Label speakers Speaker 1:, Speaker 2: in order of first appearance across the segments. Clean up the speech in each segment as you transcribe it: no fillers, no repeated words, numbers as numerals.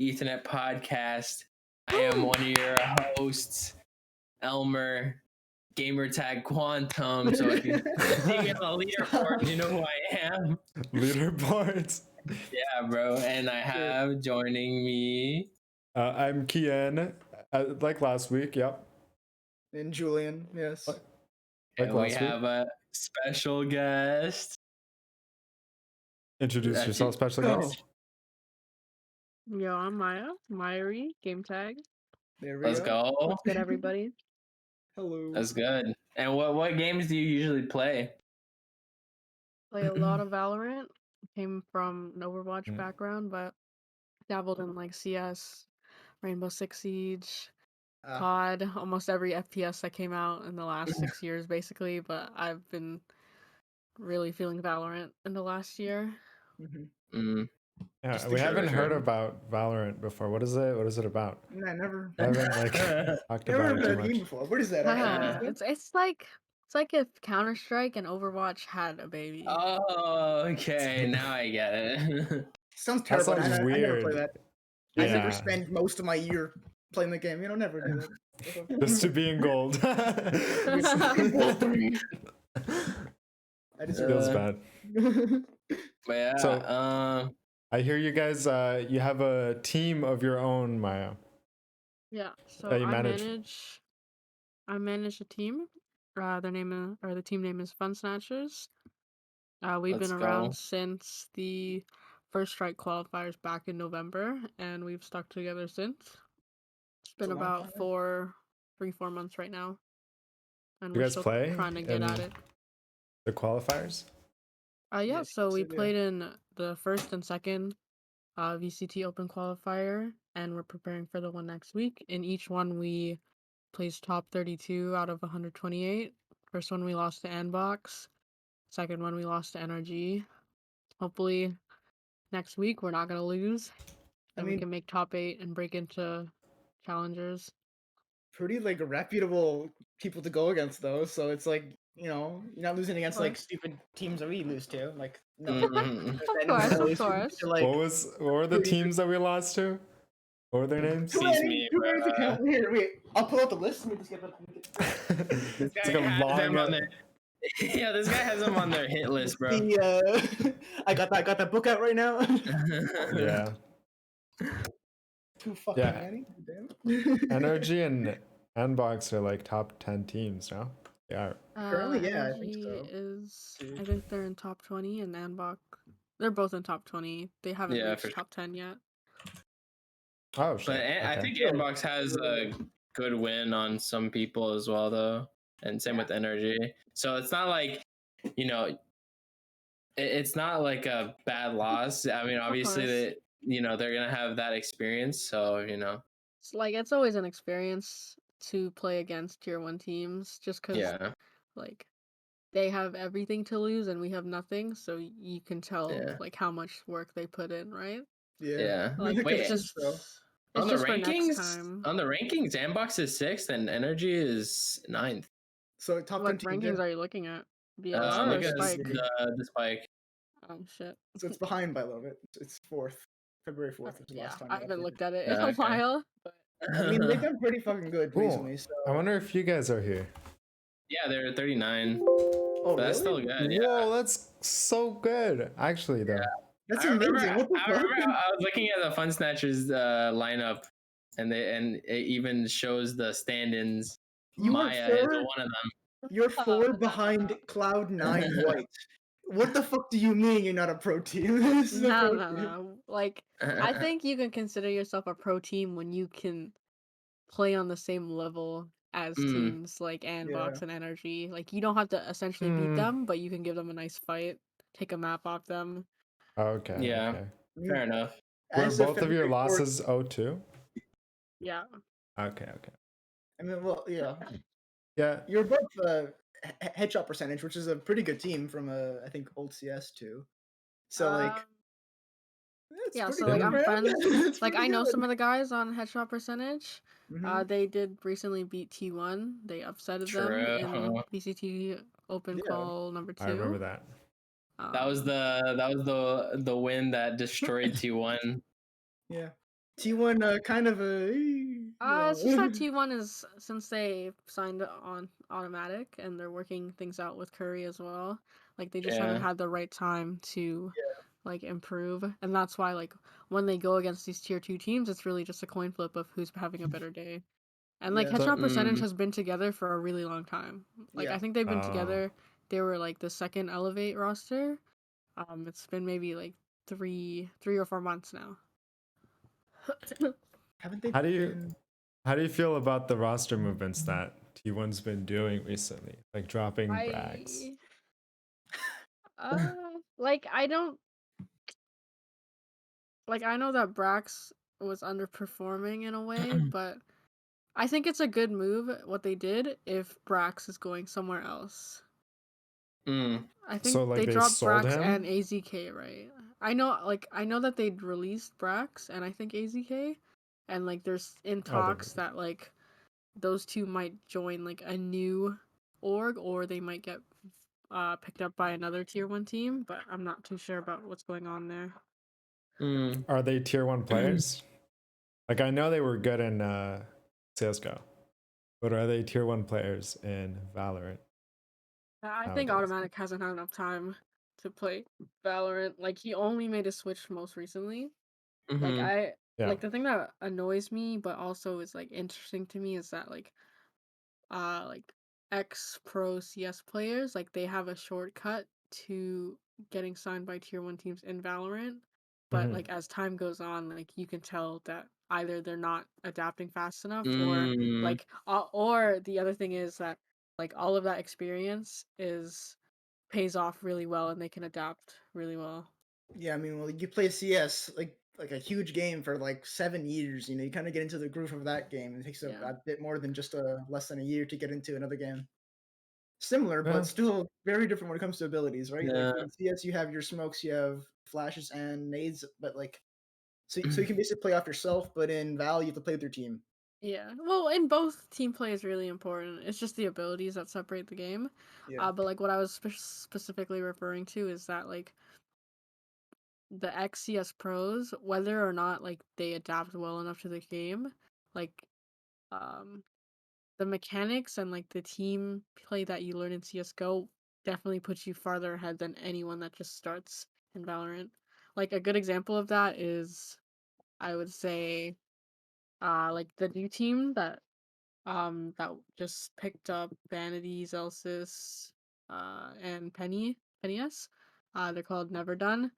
Speaker 1: Ethernet podcast. I am one of your hosts, Elmer, gamertag Quantum. So if you see me on the leaderboard, you know who I am.
Speaker 2: Leaderboards.
Speaker 1: Yeah, bro. And I have joining me.
Speaker 2: I'm Kian. Like last week, yep.
Speaker 3: And Julian, yes.
Speaker 2: Like
Speaker 1: And we
Speaker 2: last week.
Speaker 1: have a special guest.
Speaker 2: Introduce yourself, special guest.
Speaker 4: Yo, I'm Mayuhri, game tag.
Speaker 3: There we
Speaker 1: Let's go.
Speaker 4: What's good, everybody?
Speaker 3: Hello.
Speaker 1: That's good. And what games do you usually play?
Speaker 4: Play a lot of Valorant. Came from an Overwatch background, but dabbled in like CS, Rainbow Six Siege, COD, almost every FPS that came out in the last 6 years, basically. But I've been really feeling Valorant in the last year.
Speaker 2: Yeah, we haven't heard about Valorant before. What is it? What is it about?
Speaker 3: I never.
Speaker 2: I haven't talked about it too much.
Speaker 3: Before. What is that?
Speaker 4: It's like if Counter-Strike and Overwatch had a baby.
Speaker 1: Oh, okay. Now I get it.
Speaker 3: Sounds terrible.
Speaker 2: That sounds
Speaker 3: I
Speaker 2: weird.
Speaker 3: never play that.
Speaker 2: Yeah.
Speaker 3: I never spend most of my year playing the game. Never do that.
Speaker 2: Just to be in gold.
Speaker 3: I just
Speaker 2: feels bad.
Speaker 1: But yeah,
Speaker 2: So, I hear you guys. You have a team of your own, Maya.
Speaker 4: Yeah. So
Speaker 2: that you
Speaker 4: I
Speaker 2: manage.
Speaker 4: manage a team. The team name is Fun Snatchers. We've
Speaker 1: Let's
Speaker 4: been
Speaker 1: go.
Speaker 4: around since the first strike qualifiers back in November, and we've stuck together since. It's been about 4 months right now, and
Speaker 2: You
Speaker 4: we're
Speaker 2: guys
Speaker 4: still
Speaker 2: play
Speaker 4: trying to get
Speaker 2: in
Speaker 4: at it.
Speaker 2: the qualifiers?
Speaker 4: Yeah. So we
Speaker 3: so,
Speaker 4: played in the first and second VCT Open qualifier, and we're preparing for the one next week. In each one, we placed top 32 out of 128. First one we lost to Anbox. Second one we lost to NRG. Hopefully next week we're not gonna lose, and we can make top 8 and break into challengers.
Speaker 3: Pretty reputable people to go against though, so it's you're not losing against stupid teams that we lose to.
Speaker 4: Of course.
Speaker 2: What were the teams that we lost to? What were their names?
Speaker 3: Wait, I'll pull out the list. Let me just get
Speaker 1: This
Speaker 2: It's
Speaker 1: guy
Speaker 2: like a
Speaker 1: has them
Speaker 2: long.
Speaker 1: on their, yeah, this guy has them on their hit list, bro.
Speaker 3: I got that book out right now.
Speaker 2: Yeah.
Speaker 3: Too fucking many.
Speaker 2: Energy and Nbox are like top 10 teams, no? They are.
Speaker 3: Currently, yeah, I think
Speaker 4: NRG
Speaker 3: so.
Speaker 4: I think they're in top 20, and Anbox, they're both in top 20. They haven't reached top 10 yet.
Speaker 2: Oh, shit.
Speaker 1: But I think Inbox has a good win on some people as well, though, and same with Energy. So it's not like, it's not like a bad loss. I mean, obviously, they're gonna have that experience. So
Speaker 4: it's it's always an experience to play against tier 1 teams, just because they have everything to lose and we have nothing. So you can tell how much work they put in, right?
Speaker 3: Yeah.
Speaker 4: It's just
Speaker 1: on the
Speaker 4: for next
Speaker 1: rankings.
Speaker 4: time.
Speaker 1: On the rankings, Anbox is 6th and Energy is 9th.
Speaker 3: So top 10
Speaker 4: What rankings are you looking at?
Speaker 1: I'm
Speaker 4: VLR
Speaker 1: looking
Speaker 4: or
Speaker 1: at
Speaker 4: Spike?
Speaker 1: the Spike.
Speaker 4: Oh shit.
Speaker 3: So it's behind by a little bit. It's 4th, February 4th. Was the last time
Speaker 4: I haven't
Speaker 3: updated.
Speaker 4: looked at it in a while. But...
Speaker 3: I mean, they've done pretty fucking good recently. So
Speaker 2: I wonder if you guys are here.
Speaker 1: Yeah, they're 39.
Speaker 3: Oh,
Speaker 1: But that's still good. Yeah.
Speaker 2: Whoa, that's so good. Actually, though.
Speaker 3: That's
Speaker 1: amazing.
Speaker 3: What the
Speaker 1: I remember I was looking at the Fun Snatchers lineup, and it even shows the stand-ins. Maya is one of them.
Speaker 3: You're 4 behind Cloud9 White. What the fuck do you mean you're not a pro team?
Speaker 4: No. I think you can consider yourself a pro team when you can play on the same level as teams like Anbox and Energy. You don't have to essentially beat them, but you can give them a nice fight, take a map off them.
Speaker 2: Okay.
Speaker 1: Yeah.
Speaker 2: Okay.
Speaker 1: Fair enough.
Speaker 2: Were both of your losses 0-2?
Speaker 4: Yeah.
Speaker 2: Okay.
Speaker 3: I mean, well, yeah.
Speaker 2: Yeah.
Speaker 3: You're both headshot percentage, which is a pretty good team from I think old CS too. So
Speaker 4: I'm friends. I know some of the guys on headshot percentage. They did recently beat T1. They upsetted them in VCT Open Call number 2.
Speaker 2: I remember that.
Speaker 1: That was the win that destroyed T1.
Speaker 3: Yeah. T1 kind of a.
Speaker 4: It's just that T1 is, since they signed on automatic and they're working things out with Curry as well. Like they just haven't
Speaker 1: Yeah.
Speaker 4: had the right time to like improve, and that's why like when they go against these tier 2 teams, it's really just a coin flip of who's having a better day. And like
Speaker 3: Yeah.
Speaker 2: So-
Speaker 4: headshot percentage has been together for a really long time. Like
Speaker 3: Yeah.
Speaker 4: I think they've been
Speaker 2: Oh.
Speaker 4: together. They were like the second Elevate roster. It's been maybe like three or 4 months now.
Speaker 3: Haven't they
Speaker 2: How do you
Speaker 3: been?
Speaker 2: how do you feel about the roster movements that T1's been doing recently, like dropping Brax?
Speaker 4: Like I don't like I know that Brax was underperforming in a way, but I think it's a good move what they did if Brax is going somewhere else.
Speaker 1: Mm.
Speaker 4: I think
Speaker 2: So like
Speaker 4: they
Speaker 2: they
Speaker 4: dropped
Speaker 2: sold
Speaker 4: Brax and
Speaker 2: him?
Speaker 4: AZK, right? I know that they'd released Brax and I think AZK, and like there's in
Speaker 2: Oh, they
Speaker 4: talks that like those two might join like a new org, or they might get picked up by another tier 1 team, but I'm not too sure about what's going on there.
Speaker 1: Mm.
Speaker 2: Are they tier 1 players? Like I know they were good in CS:GO, but are they tier 1 players in Valorant?
Speaker 4: I think
Speaker 2: Nowadays.
Speaker 4: Automatic hasn't had enough time to play Valorant. Like he only made a switch most recently. Like
Speaker 1: Mhm.
Speaker 2: Yeah.
Speaker 4: like the thing that annoys me but also is like interesting to me is that like ex pro CS players, like they have a shortcut to getting signed by tier 1 teams in Valorant, but
Speaker 2: Mhm.
Speaker 4: like as time goes on, like you can tell that either they're not adapting fast enough, or
Speaker 1: Mm.
Speaker 4: or the other thing is that like all of that experience is pays off really well and they can adapt really well.
Speaker 3: Yeah, I mean, well, you play CS like a huge game for like 7 years. You know, you kind of get into the groove of that game. It takes
Speaker 4: Yeah.
Speaker 3: a bit more than just less than a year to get into another game. Similar,
Speaker 2: Yeah.
Speaker 3: but still very different when it comes to abilities, right? Like
Speaker 1: Yeah.
Speaker 3: in CS, you have your smokes, you have flashes and nades, but like so you can basically play off yourself. But in Val, you have to play with your team.
Speaker 4: Yeah. Well, in both, team play is really important. It's just the abilities that separate the game.
Speaker 3: Yeah,
Speaker 4: But like what I was specifically referring to is that like the XCS pros, whether or not like they adapt well enough to the game, like um the mechanics and like the team play that you learn in CS:GO definitely puts you farther ahead than anyone that just starts in Valorant. Like a good example of that is, I would say, like the new team that just picked up Vanity, Zelsis, and Penny S. They're called Never Done.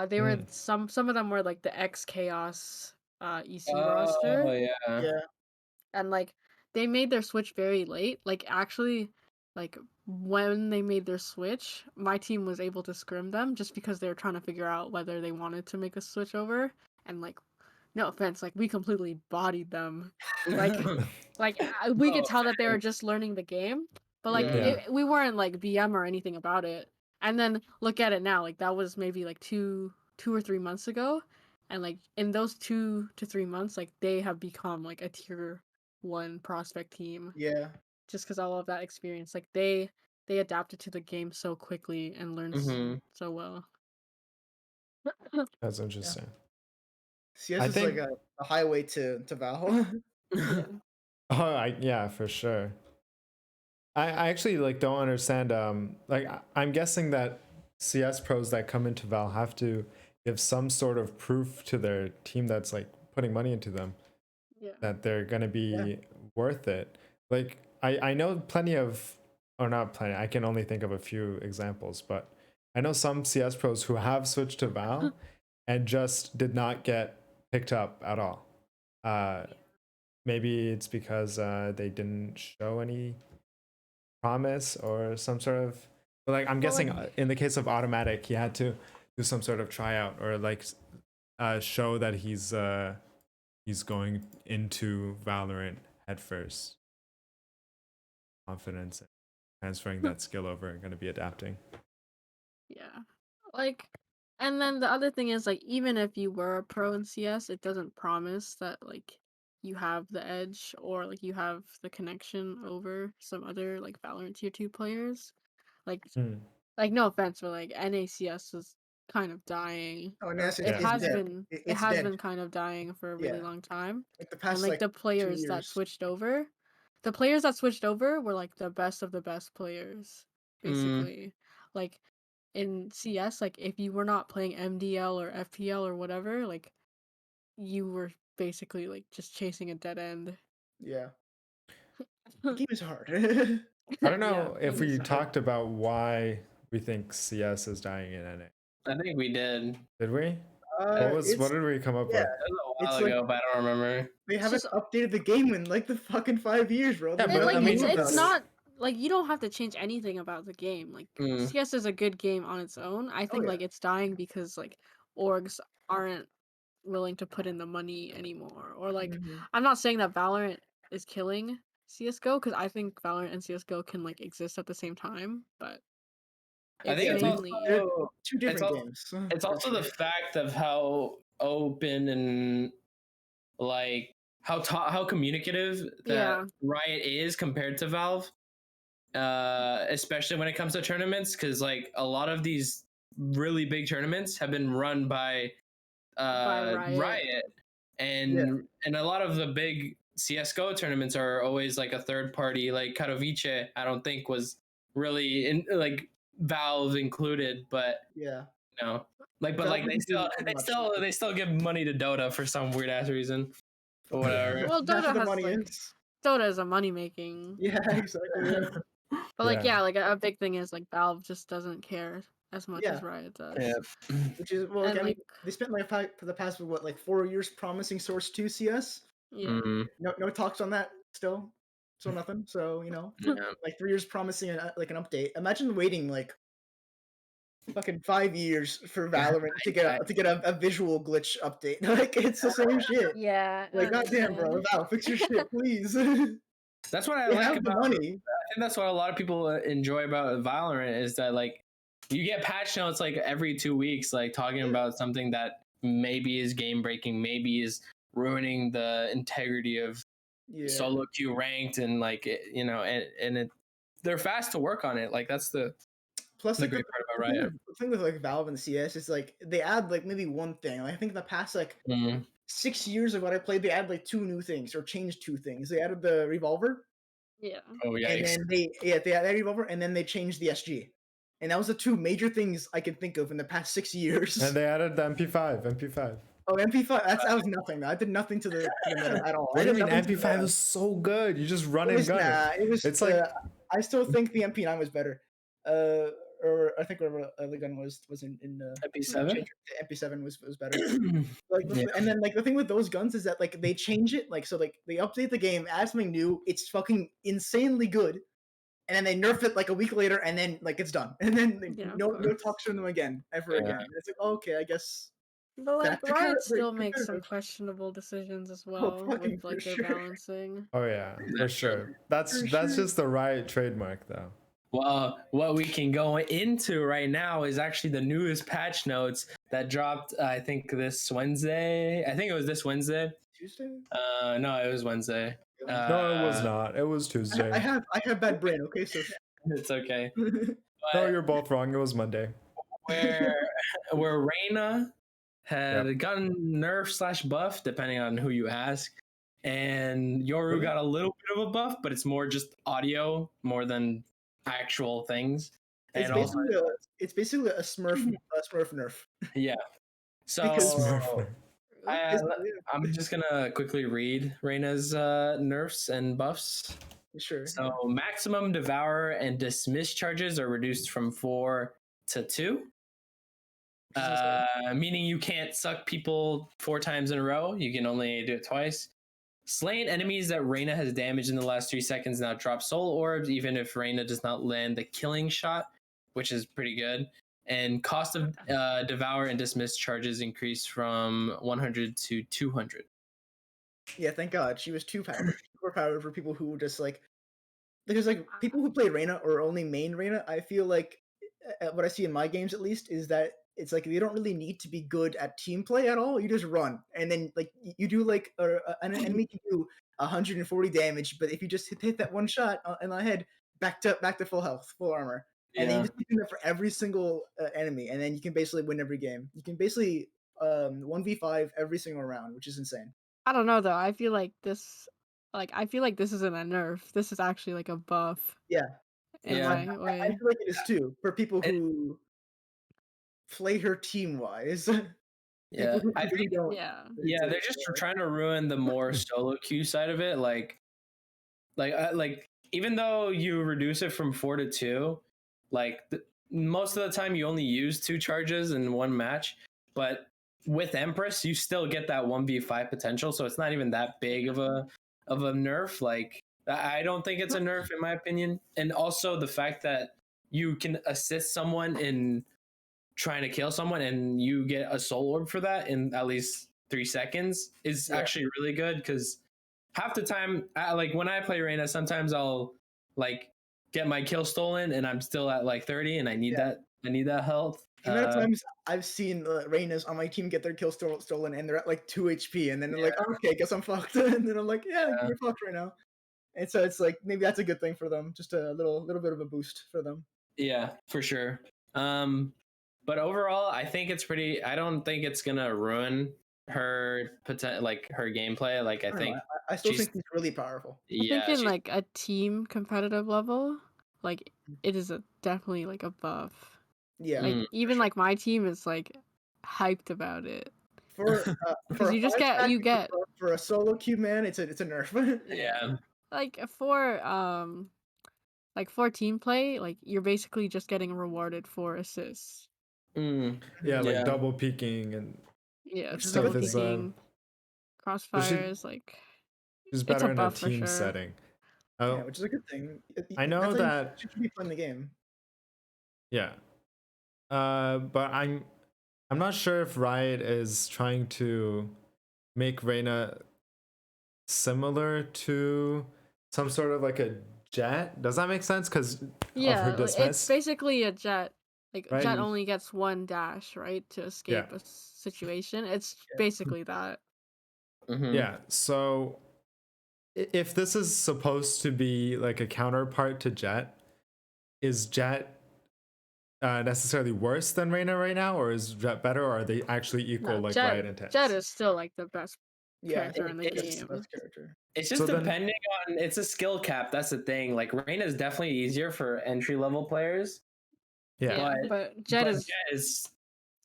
Speaker 4: They were
Speaker 2: Mm.
Speaker 4: some of them were like the X Chaos EC
Speaker 1: Oh
Speaker 4: roster,
Speaker 1: yeah.
Speaker 3: yeah,
Speaker 4: and like they made their switch very late. Like actually, like when they made their switch, my team was able to scrim them just because they were trying to figure out whether they wanted to make a switch over, and like no offense, like we completely bodied them. Like we could
Speaker 1: Oh,
Speaker 4: tell that they were just learning the game, but like
Speaker 3: yeah,
Speaker 2: Yeah.
Speaker 4: we weren't like BM or anything about it. And then look at it now, like that was maybe like 2 or 3 months ago, and like in those 2 to 3 months, like they have become like a tier 1 prospect team
Speaker 3: yeah.
Speaker 4: just because all of that experience. Like they adapted to the game so quickly and learned
Speaker 1: Mhm.
Speaker 4: so well.
Speaker 2: That's
Speaker 3: Yeah.
Speaker 2: interesting.
Speaker 3: CS
Speaker 2: I
Speaker 3: is like
Speaker 2: think
Speaker 3: a highway to Val.
Speaker 4: Yeah.
Speaker 2: yeah, for sure. I actually like don't understand like I'm guessing that CS pros that come into Val have to give some sort of proof to their team that's like putting money into them
Speaker 4: Yeah.
Speaker 2: that they're gonna
Speaker 3: Yeah,
Speaker 2: be worth it. Like I know plenty of, or not plenty, I can only think of a few examples, but I know some CS pros who have switched to Val and just did not get picked up at all. Maybe it's because they didn't show any promise or some sort of, but like I'm
Speaker 4: Well,
Speaker 2: guessing
Speaker 4: like
Speaker 2: in the case of automatic he had to do some sort of tryout or like show that he's going into Valorant head first, confidence and transferring that skill over and going to be adapting.
Speaker 4: yeah. Like, and then the other thing is like even if you were a pro in CS, it doesn't promise that like you have the edge or like you have the connection over some other like Valorant tier 2 players. Like
Speaker 2: Hmm.
Speaker 4: like no offense, but like NACS is kind of dying.
Speaker 3: Oh, and
Speaker 4: Or
Speaker 3: that's
Speaker 4: it
Speaker 2: it's
Speaker 4: has
Speaker 3: dead.
Speaker 4: been it
Speaker 3: It's
Speaker 4: has
Speaker 3: dead.
Speaker 4: been kind of dying for a really
Speaker 3: Yeah.
Speaker 4: long time.
Speaker 3: Like the
Speaker 4: And
Speaker 3: past
Speaker 4: like the
Speaker 3: 2
Speaker 4: players that
Speaker 3: years.
Speaker 4: switched over, the players that switched over were like the best of the best players, basically. Like in CS, like if you were not playing MDL or FPL or whatever, like you were basically like just chasing a dead end.
Speaker 3: Yeah. The game is hard.
Speaker 2: I don't
Speaker 4: Yeah,
Speaker 2: know if
Speaker 4: it
Speaker 2: we
Speaker 4: is hard.
Speaker 2: talked about why we think CS is dying in NA.
Speaker 1: I think we did.
Speaker 2: Did we?
Speaker 3: it's
Speaker 2: What did we come up
Speaker 3: yeah.
Speaker 2: with?
Speaker 1: It was a
Speaker 3: It's
Speaker 1: while
Speaker 3: like
Speaker 1: ago, but I don't remember.
Speaker 3: they
Speaker 4: It's
Speaker 3: haven't
Speaker 4: just
Speaker 3: updated the game in like the fucking 5 years, bro.
Speaker 2: Yeah,
Speaker 3: There's
Speaker 2: but
Speaker 3: nothing
Speaker 2: I mean,
Speaker 3: new about
Speaker 4: it's
Speaker 3: it.
Speaker 4: not like you don't have to change anything about the game. Like
Speaker 1: Mm.
Speaker 4: CS is a good game on its own. I think
Speaker 3: yeah.
Speaker 4: like it's dying because like orgs aren't willing to put in the money anymore. Or like
Speaker 3: Mhm.
Speaker 4: I'm not saying that Valorant is killing CS:GO because I think Valorant and CS:GO can like exist at the same time, but
Speaker 1: I
Speaker 4: it's
Speaker 1: think it's
Speaker 4: mainly
Speaker 3: They're
Speaker 1: also
Speaker 3: two different games.
Speaker 1: it's
Speaker 3: for
Speaker 1: also the
Speaker 3: sure.
Speaker 1: fact of how open and like how communicative that
Speaker 4: yeah.
Speaker 1: Riot is compared to Valve, especially when it comes to tournaments, because like a lot of these really big tournaments have been run by Riot, and a lot of the big CS:GO tournaments are always like a third party, like Katowice. I don't think was really in like Valve included, but
Speaker 3: Yeah.
Speaker 1: you know, like but
Speaker 3: Valve
Speaker 1: like
Speaker 3: doesn't do much.
Speaker 1: they still give money to Dota for some weird ass reason, or whatever.
Speaker 4: Well,
Speaker 3: That's
Speaker 4: Dota
Speaker 3: what the
Speaker 4: has
Speaker 3: money
Speaker 4: like
Speaker 3: is.
Speaker 4: Dota is a money making.
Speaker 3: Yeah, exactly. Yeah.
Speaker 4: But like
Speaker 2: Yeah.
Speaker 4: yeah, like a big thing is like Valve just doesn't care as much as
Speaker 3: Yeah.
Speaker 4: Riot does.
Speaker 1: Yeah.
Speaker 3: Which is well, like,
Speaker 4: And
Speaker 3: I mean,
Speaker 4: like
Speaker 3: they spent like for the past what like 4 years promising Source 2 CS.
Speaker 4: yeah.
Speaker 1: Mm,
Speaker 3: No talks on that still. So nothing. So
Speaker 1: yeah.
Speaker 3: like 3 years promising like an update. Imagine waiting like fucking 5 years for Valorant to get a visual glitch update. Like it's the same shit.
Speaker 4: Yeah.
Speaker 3: Like goddamn, bro, Valve, fix your shit, please. They
Speaker 1: That's what I like
Speaker 3: have the
Speaker 1: about.
Speaker 3: money.
Speaker 1: I think that's what a lot of people enjoy about Valorant is that like you get patch notes like every 2 weeks, like talking about something that maybe is game breaking, maybe is ruining the integrity of
Speaker 3: Yeah.
Speaker 1: solo queue ranked, and like you know, and they're fast to work on it. Like that's the
Speaker 3: Plus, like
Speaker 1: great part about
Speaker 3: the thing
Speaker 1: Riot.
Speaker 3: the thing with like Valve and CS is like they add like maybe one thing. Like, I think in the past like
Speaker 1: Mm.
Speaker 3: 6 years of what I played, they added like 2 new things or changed 2 things. They added the revolver,
Speaker 4: Yeah.
Speaker 1: Oh
Speaker 3: and
Speaker 1: yikes!
Speaker 3: then they added revolver, and then they changed the SG. And that was the 2 major things I can think of in the past 6 years.
Speaker 2: And they added the MP5.
Speaker 3: Oh, MP5. That was nothing. I did nothing to the meta at all.
Speaker 2: What
Speaker 3: I
Speaker 2: do you
Speaker 3: did
Speaker 2: mean?
Speaker 3: nothing to the
Speaker 2: MP5
Speaker 3: meta.
Speaker 2: is so good. You just run
Speaker 3: It
Speaker 2: and
Speaker 3: was
Speaker 2: gun
Speaker 3: nah.
Speaker 2: it.
Speaker 3: It was.
Speaker 2: It's like
Speaker 3: I still think the MP9 was better. Or I think whatever other gun was in
Speaker 1: Ep.18?
Speaker 3: the MP7 was better. Like, and then like the thing with those guns is that like they change it, like so like they update the game, add something new. It's fucking insanely good, and then they nerf it like a week later, and then like it's done, and then
Speaker 4: Yeah, of
Speaker 3: no
Speaker 4: course.
Speaker 3: talks from them again ever
Speaker 1: Yeah.
Speaker 3: again. It's like okay, I guess.
Speaker 4: But like
Speaker 3: Back to
Speaker 4: Riot
Speaker 3: current-
Speaker 4: still
Speaker 3: to
Speaker 4: makes some
Speaker 3: current.
Speaker 4: questionable decisions as well
Speaker 3: fucking
Speaker 4: with
Speaker 3: for
Speaker 4: like their
Speaker 3: sure.
Speaker 4: balancing.
Speaker 2: oh yeah, for
Speaker 1: That's true.
Speaker 2: sure. That's
Speaker 3: For
Speaker 2: that's
Speaker 3: sure.
Speaker 2: just the Riot trademark though.
Speaker 1: Well, what we can go into right now is actually the newest patch notes that dropped. I think this Wednesday. I think it was this Wednesday.
Speaker 3: Tuesday.
Speaker 1: No, it was Wednesday.
Speaker 2: No, it was not. It was
Speaker 3: I
Speaker 2: Tuesday.
Speaker 3: have bad brain. Okay, so
Speaker 1: It's okay.
Speaker 2: No,
Speaker 1: But
Speaker 2: you're both wrong. It was Monday.
Speaker 1: where Reyna had gotten nerf slash buff, depending on who you ask, and Yoru
Speaker 2: Really?
Speaker 1: got a little bit of a buff, but it's more just audio more than actual things.
Speaker 3: it's
Speaker 1: And
Speaker 3: basically
Speaker 1: also,
Speaker 3: it's basically a Smurf nerf.
Speaker 1: yeah. So
Speaker 3: Because-
Speaker 2: Smurf.
Speaker 1: I'm just gonna quickly read Reyna's nerfs and buffs.
Speaker 3: Sure.
Speaker 1: So maximum devour and dismiss charges are reduced from 4 to 2. Meaning you can't suck people 4 times in a row. You can only do it twice. Slain enemies that Reyna has damaged in the last 3 seconds now drop soul orbs, even if Reyna does not land the killing shot, which is pretty good. And cost of devour and dismiss charges increase from 100 to 200.
Speaker 3: Yeah, thank God she was too overpowered for people who just like because like people who play Reyna or only main Reyna. I feel like what I see in my games at least is that it's like you don't really need to be good at team play at all. You just run, and then like you do like an enemy can do 140 damage, but if you just hit that one shot in the head, back to full health, full armor. and then you
Speaker 1: Yeah.
Speaker 3: just keep doing that for every single enemy, and then you can basically win every game. You can basically 1v5 every single round, which is insane.
Speaker 4: I don't know though. I feel like this isn't a nerf. This is actually like a buff
Speaker 3: Yeah,
Speaker 4: in
Speaker 1: Yeah.
Speaker 4: my
Speaker 3: I
Speaker 4: way.
Speaker 3: feel like it is too for people
Speaker 1: It-
Speaker 3: who play her team wise.
Speaker 1: Yeah. I
Speaker 3: People who
Speaker 1: think
Speaker 3: don't.
Speaker 4: Yeah.
Speaker 1: yeah, they're just trying to ruin the more solo queue side of it. Like even though you reduce it from 4 to 2, like most of the time you only use 2 charges in one match, but with Empress you still get that 1v5 potential, so it's not even that big of a nerf. Like I don't think it's a nerf in my opinion. And also the fact that you can assist someone in trying to kill someone and you get a soul orb for that in at least 3 seconds is
Speaker 3: Yeah.
Speaker 1: actually really good, because half the time like when I play Reyna, sometimes I'll like get my kill stolen and I'm still at like 30 and I need that health.
Speaker 3: The amount of times I've seen Reynas on my team get their kill stolen and they're at like 2 HP, and then they're like, oh, okay, guess I'm fucked. And then I'm like, yeah, you're fucked right now. And so it's like maybe that's a good thing for them, just a little bit of a boost for them.
Speaker 1: Yeah, for sure. But overall, I think it's pretty. I don't think it's gonna ruin her like her gameplay. Like I think
Speaker 3: I still
Speaker 1: she's-
Speaker 3: think he's really powerful.
Speaker 4: I think
Speaker 1: yeah,
Speaker 4: in like a team competitive level, like it is definitely like a buff.
Speaker 3: Yeah,
Speaker 4: Like
Speaker 1: Mm,
Speaker 4: even like my team is like hyped about it.
Speaker 3: for
Speaker 4: Because
Speaker 3: a
Speaker 4: you just
Speaker 3: five-stack,
Speaker 4: you get
Speaker 3: for a solo queue man, it's a nerf.
Speaker 1: yeah.
Speaker 4: like for team play, like you're basically just getting rewarded for assists.
Speaker 1: Mm,
Speaker 2: Yeah, like
Speaker 1: Yeah.
Speaker 2: double peeking and
Speaker 4: Yeah,
Speaker 3: Which is
Speaker 2: stuff
Speaker 4: double
Speaker 2: is
Speaker 4: peeking, crossfires, like
Speaker 2: is
Speaker 4: it's
Speaker 2: better
Speaker 4: a
Speaker 2: in a
Speaker 4: buff for
Speaker 2: team
Speaker 4: sure.
Speaker 2: setting.
Speaker 3: Yeah,
Speaker 2: Oh,
Speaker 3: which is a good thing.
Speaker 2: I know
Speaker 3: That's how
Speaker 2: that.
Speaker 3: you should be playing the game.
Speaker 2: Yeah. But I'm not sure if Riot is trying to make Reyna similar to some sort of like a jet. Does that make sense? Because of
Speaker 4: Yeah,
Speaker 2: her
Speaker 4: like, it's
Speaker 2: dismiss.
Speaker 4: basically a jet. Like
Speaker 2: Right.
Speaker 4: jet only gets one dash, right, to escape
Speaker 2: Yeah.
Speaker 4: a situation. It's basically that.
Speaker 1: Mhm.
Speaker 2: Yeah. So if this is supposed to be like a counterpart to Jet, is Jet necessarily worse than Reyna right now, or is Jet better, or are they actually equal
Speaker 4: No,
Speaker 2: like
Speaker 4: Jet,
Speaker 2: Riot and Tense?
Speaker 4: Jet is still like the best
Speaker 3: Yeah,
Speaker 4: character in the
Speaker 3: it's
Speaker 4: game.
Speaker 3: the best character.
Speaker 1: It's just
Speaker 2: So then-
Speaker 1: depending on it's a skill cap. That's the thing. Like Reyna is definitely easier for entry level players.
Speaker 2: Yeah.
Speaker 4: Yeah, but Jet
Speaker 1: but
Speaker 4: is
Speaker 1: Jet is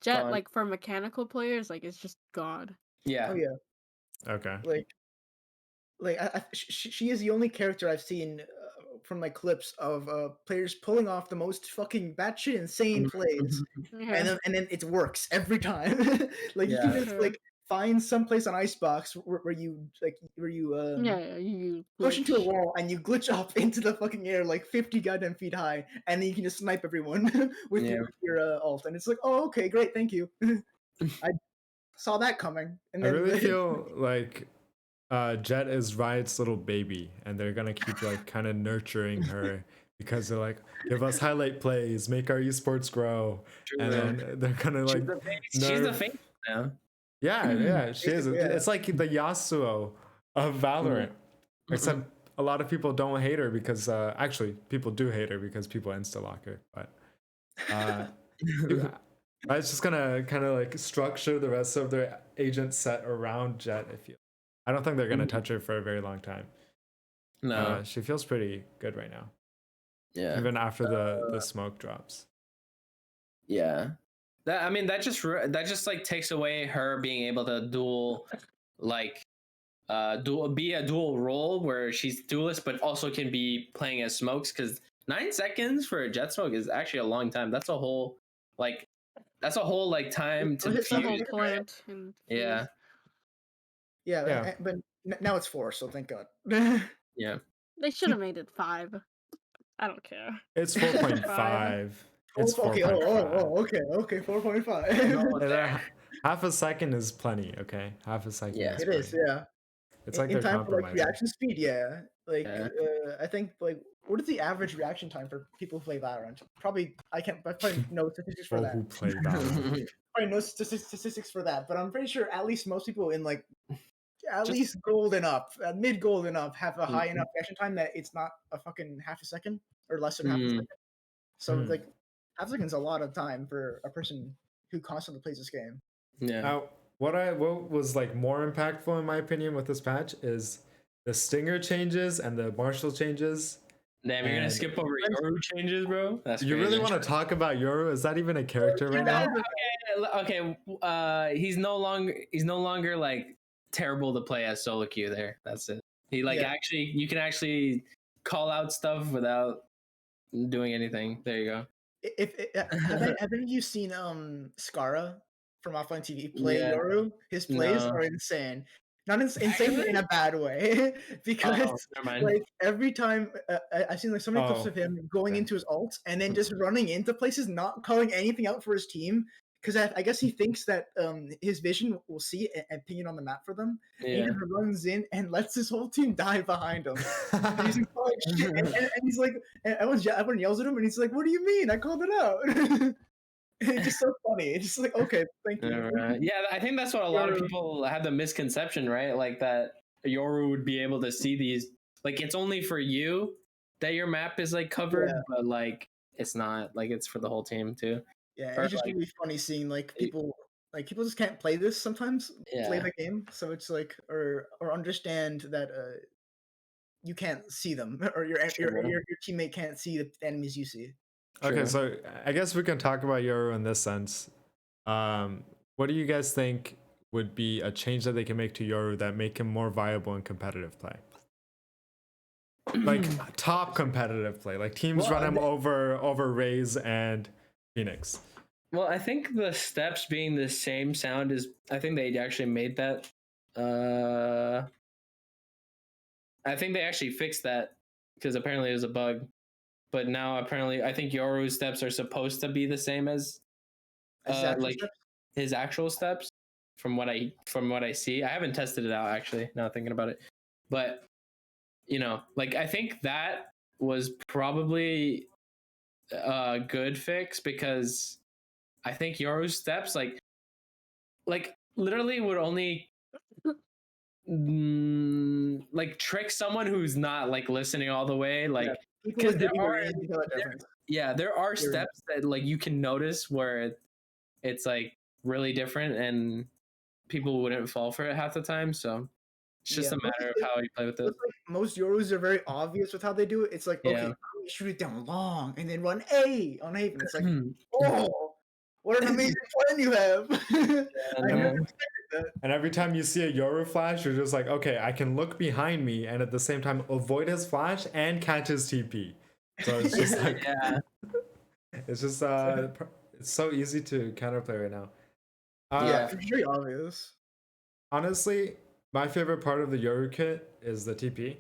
Speaker 4: Jet
Speaker 1: fun.
Speaker 4: like for mechanical players, like it's just god.
Speaker 1: yeah.
Speaker 3: Oh yeah,
Speaker 2: Okay.
Speaker 3: like she is the only character I've seen from my clips of players pulling off the most fucking batshit insane plays,
Speaker 4: Yeah.
Speaker 3: and then it works every time. Like you can
Speaker 1: Yeah.
Speaker 3: just like find some place on Icebox where you
Speaker 4: Yeah, you
Speaker 3: push into a
Speaker 4: glitch.
Speaker 3: wall and you glitch up into the fucking air like 50 goddamn feet high, and then you can just snipe everyone with
Speaker 1: Yeah.
Speaker 3: your ult, and it's like, oh, okay, great, thank you. I saw that coming, and
Speaker 2: I
Speaker 3: then
Speaker 2: really feel like Jet is Riot's little baby, and they're gonna keep like kind of nurturing her because they're like, give us highlight plays, make our esports grow, and then they're gonna like
Speaker 1: She's the
Speaker 2: nerf-
Speaker 1: face now.
Speaker 2: Yeah, she is.
Speaker 3: Basically, yeah.
Speaker 2: It's like the Yasuo of Valorant, except a lot of people don't hate her because actually people do hate her because people insta lock her, but Riot's just gonna kind of like structure the rest of their agent set around Jet. I don't think they're gonna touch her for a very long time.
Speaker 1: No.
Speaker 2: She feels pretty good right now,
Speaker 1: Yeah.
Speaker 2: even after the smoke drops.
Speaker 1: Yeah. That just like takes away her being able to dual be a dual role where she's duelist but also can be playing as smokes, because 9 seconds for a jet smoke is actually a long time. That's a whole time to
Speaker 3: It's a whole
Speaker 1: defuse.
Speaker 4: Plant and
Speaker 1: Yeah.
Speaker 3: Yeah, but now it's 4, so thank God.
Speaker 1: Yeah.
Speaker 4: They should have made it 5. I don't care.
Speaker 2: It's 4.5. It's
Speaker 3: okay,
Speaker 2: 4.5.
Speaker 3: okay, 4.5.
Speaker 2: Half a second is plenty. Okay, half a second.
Speaker 1: Yeah.
Speaker 2: is
Speaker 3: It is,
Speaker 2: plenty.
Speaker 3: yeah.
Speaker 2: It's like
Speaker 3: in
Speaker 2: they're
Speaker 3: time for like
Speaker 2: compromising.
Speaker 3: reaction speed, yeah. Like
Speaker 1: Yeah.
Speaker 3: I think like what is the average reaction time for people who play Valorant? Probably I probably no statistics for
Speaker 2: People
Speaker 3: that.
Speaker 2: who play Valorant.
Speaker 3: Probably no statistics for that, but I'm pretty sure at least most people in like at
Speaker 1: Just-
Speaker 3: least gold and up, mid gold and up, have a high enough reaction time that it's not a fucking half a second or less than half a second. So like half second's a lot of time for a person who constantly plays this game.
Speaker 1: Yeah.
Speaker 2: Now, what was like more impactful in my opinion with this patch is the Stinger changes and the Marshall changes.
Speaker 1: Damn, you're gonna
Speaker 2: And-
Speaker 1: skip over Yoru changes, bro? That's
Speaker 2: You really
Speaker 1: crazy.
Speaker 2: want to talk about Yoru? Is that even a character right now?
Speaker 1: Okay. He's no longer like terrible to play as solo queue there. That's it. He like actually you can actually call out stuff without doing anything. There you go.
Speaker 3: Haven't you seen Skara from Offline TV play
Speaker 1: Yeah.
Speaker 3: Yoru? His plays
Speaker 1: No.
Speaker 3: are insane. Not insane in a bad way, because
Speaker 1: never mind.
Speaker 3: like every time I've seen like so many clips
Speaker 2: Oh,
Speaker 3: of him going
Speaker 2: okay.
Speaker 3: into his ults and then just running into places, not calling anything out for his team, because I guess he thinks that his vision will see and ping it on the map for them. And he
Speaker 1: Yeah.
Speaker 3: just runs in and lets his whole team die behind him. And he's like, "Oh, shit," and he's like, and everyone yells at him, and he's like, "What do you mean? I called it out." It's just so funny. It's just like, okay, thank you.
Speaker 1: Yeah, I think that's what a lot of people have the misconception, right? Like that Yoru would be able to see these. Like it's only for you that your map is like covered, but like it's not. Like it's for the whole team too.
Speaker 3: Yeah,
Speaker 1: Or,
Speaker 3: it's just
Speaker 1: like,
Speaker 3: really funny seeing like people just can't play this sometimes. Play
Speaker 1: Yeah.
Speaker 3: the game, so it's like or understand that you can't see them or your teammate can't see the enemies you see.
Speaker 2: Okay,
Speaker 1: True.
Speaker 2: so I guess we can talk about Yoru in this sense. What do you guys think would be a change that they can make to Yoru that make him more viable in competitive play? Like top competitive play, like teams run him over Raze and Phoenix.
Speaker 1: Well, I think the steps being the same sound is. I think they actually made that. I think they actually fixed that because apparently it was a bug. But now apparently, I think Yoru's steps are supposed to be the same as like his actual steps. From what I see, I haven't tested it out actually. Now thinking about it, but you know, like I think that was probably a good fix because I think Yoru's steps like literally would only like trick someone who's not like listening all the way, like because there are steps that like you can notice where it's like really different and people wouldn't fall for it half the time, so it's just a matter of how you play with it.
Speaker 3: Like most Yorus are very obvious with how they do it. It's like, okay, shoot it down long and then run A on Haven. It's like, oh, what an amazing plan you have. I never expected that.
Speaker 2: And every time you see a Yoru flash, you're just like, okay, I can look behind me and at the same time avoid his flash and catch his TP. So it's just like, it's just it's so easy to counterplay right now.
Speaker 3: It's very obvious.
Speaker 2: Honestly, my favorite part of the Yoru kit is the TP,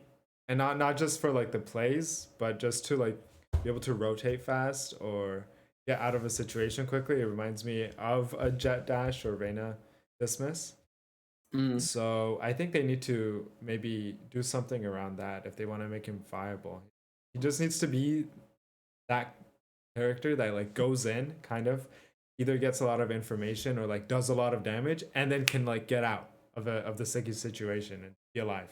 Speaker 2: and not just for like the plays, but just to like be able to rotate fast or get out of a situation quickly. It reminds me of a Jet Dash or Reyna Dismiss. So I think they need to maybe do something around that if they want to make him viable. He just needs to be that character that like goes in, kind of either gets a lot of information or like does a lot of damage and then can like get out of the sticky situation and be alive.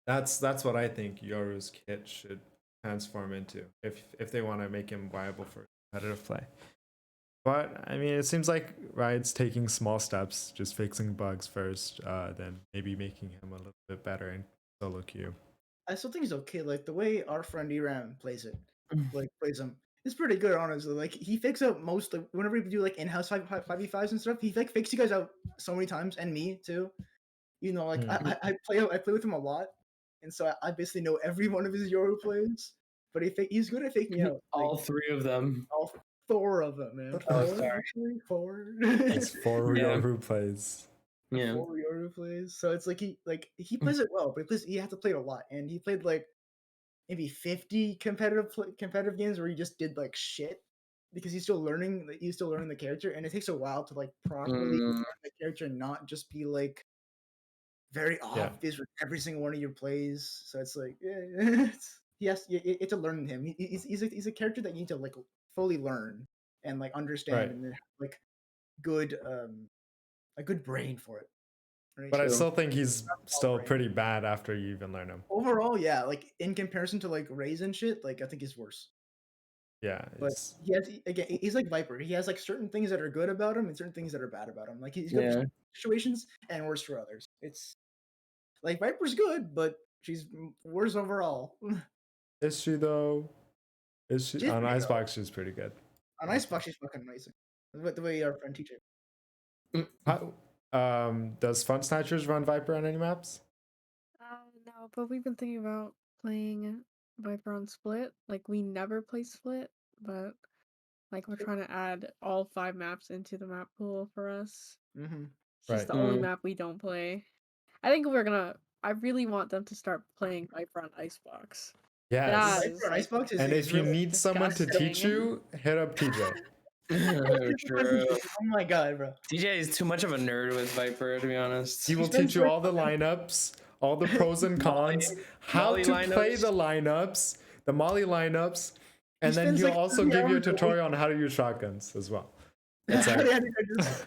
Speaker 2: That's what I think Yoru's kit should transform into if they want to make him viable for competitive play. But I mean, it seems like Riot's taking small steps, just fixing bugs first, then maybe making him a little bit better in solo queue.
Speaker 3: I still think he's okay. Like the way our friend Eram plays it, like plays him, it's pretty good, honestly. Like he fixes out most of whenever we do like in-house 5v5s and stuff. He like fixes you guys out so many times, and me too. You know, like I play with him a lot, and so I basically know every one of his Yoru plays. But he's good at faking me out.
Speaker 1: All three of them.
Speaker 3: All 4 of them, man. Four.
Speaker 2: It's 4 Yoru plays.
Speaker 3: 4 Yoru plays. So it's like he plays it well, but he has to play it a lot, and he played like maybe 50 competitive games where he just did like shit because he's still learning the character, and it takes a while to like properly learn the character and not just be like very obvious with every single one of your plays. So it's like it's a learn him. He's a character that you need to like fully learn and like understand and then have, like good a good brain for it. Right?
Speaker 2: But I
Speaker 1: True.
Speaker 2: still think he's still
Speaker 3: right.
Speaker 2: pretty bad after you even learn him.
Speaker 3: Overall, yeah, like in comparison to like Raze and shit, like I think he's worse.
Speaker 2: Yeah,
Speaker 3: But
Speaker 2: it's
Speaker 3: he has again, he's like Viper. He has like certain things that are good about him and certain things that are bad about him. Like he's good for
Speaker 1: Yeah.
Speaker 3: some situations and worse for others. It's like Viper's good, but she's worse overall.
Speaker 2: is she though? Is she
Speaker 3: She's
Speaker 2: on
Speaker 3: pretty good.
Speaker 2: Icebox? She's pretty good.
Speaker 3: On Icebox, she's fucking amazing. The way our friend teacher.
Speaker 2: How, does Fun Snatchers run Viper on any maps?
Speaker 4: No, but we've been thinking about playing Viper on Split. Like we never play Split, but like we're trying to add all 5 maps into the map pool for us.
Speaker 3: Mm-hmm.
Speaker 4: It's just
Speaker 2: Right.
Speaker 4: the only
Speaker 1: Mm.
Speaker 4: map we don't play. I really want them to start playing Viper on Icebox.
Speaker 2: Yes.
Speaker 4: That
Speaker 3: Viper
Speaker 4: is
Speaker 3: on
Speaker 4: like
Speaker 3: Icebox is,
Speaker 2: And
Speaker 3: is
Speaker 2: if you
Speaker 3: really
Speaker 2: need someone to teach
Speaker 4: disgusting.
Speaker 2: you, hit up TJ.
Speaker 1: True.
Speaker 3: Oh my god, bro.
Speaker 1: DJ is too much of a nerd with Viper, to be honest.
Speaker 2: He will
Speaker 3: spends
Speaker 2: teach you
Speaker 3: like-
Speaker 2: all the lineups, all the pros and cons, how
Speaker 1: Molly
Speaker 2: to play
Speaker 1: lineups.
Speaker 2: the lineups, the Molly lineups, and then
Speaker 3: spends,
Speaker 2: he'll
Speaker 3: like,
Speaker 2: also
Speaker 3: 3
Speaker 2: give you a
Speaker 3: hours a week.
Speaker 2: tutorial on how to use shotguns as well. It's like,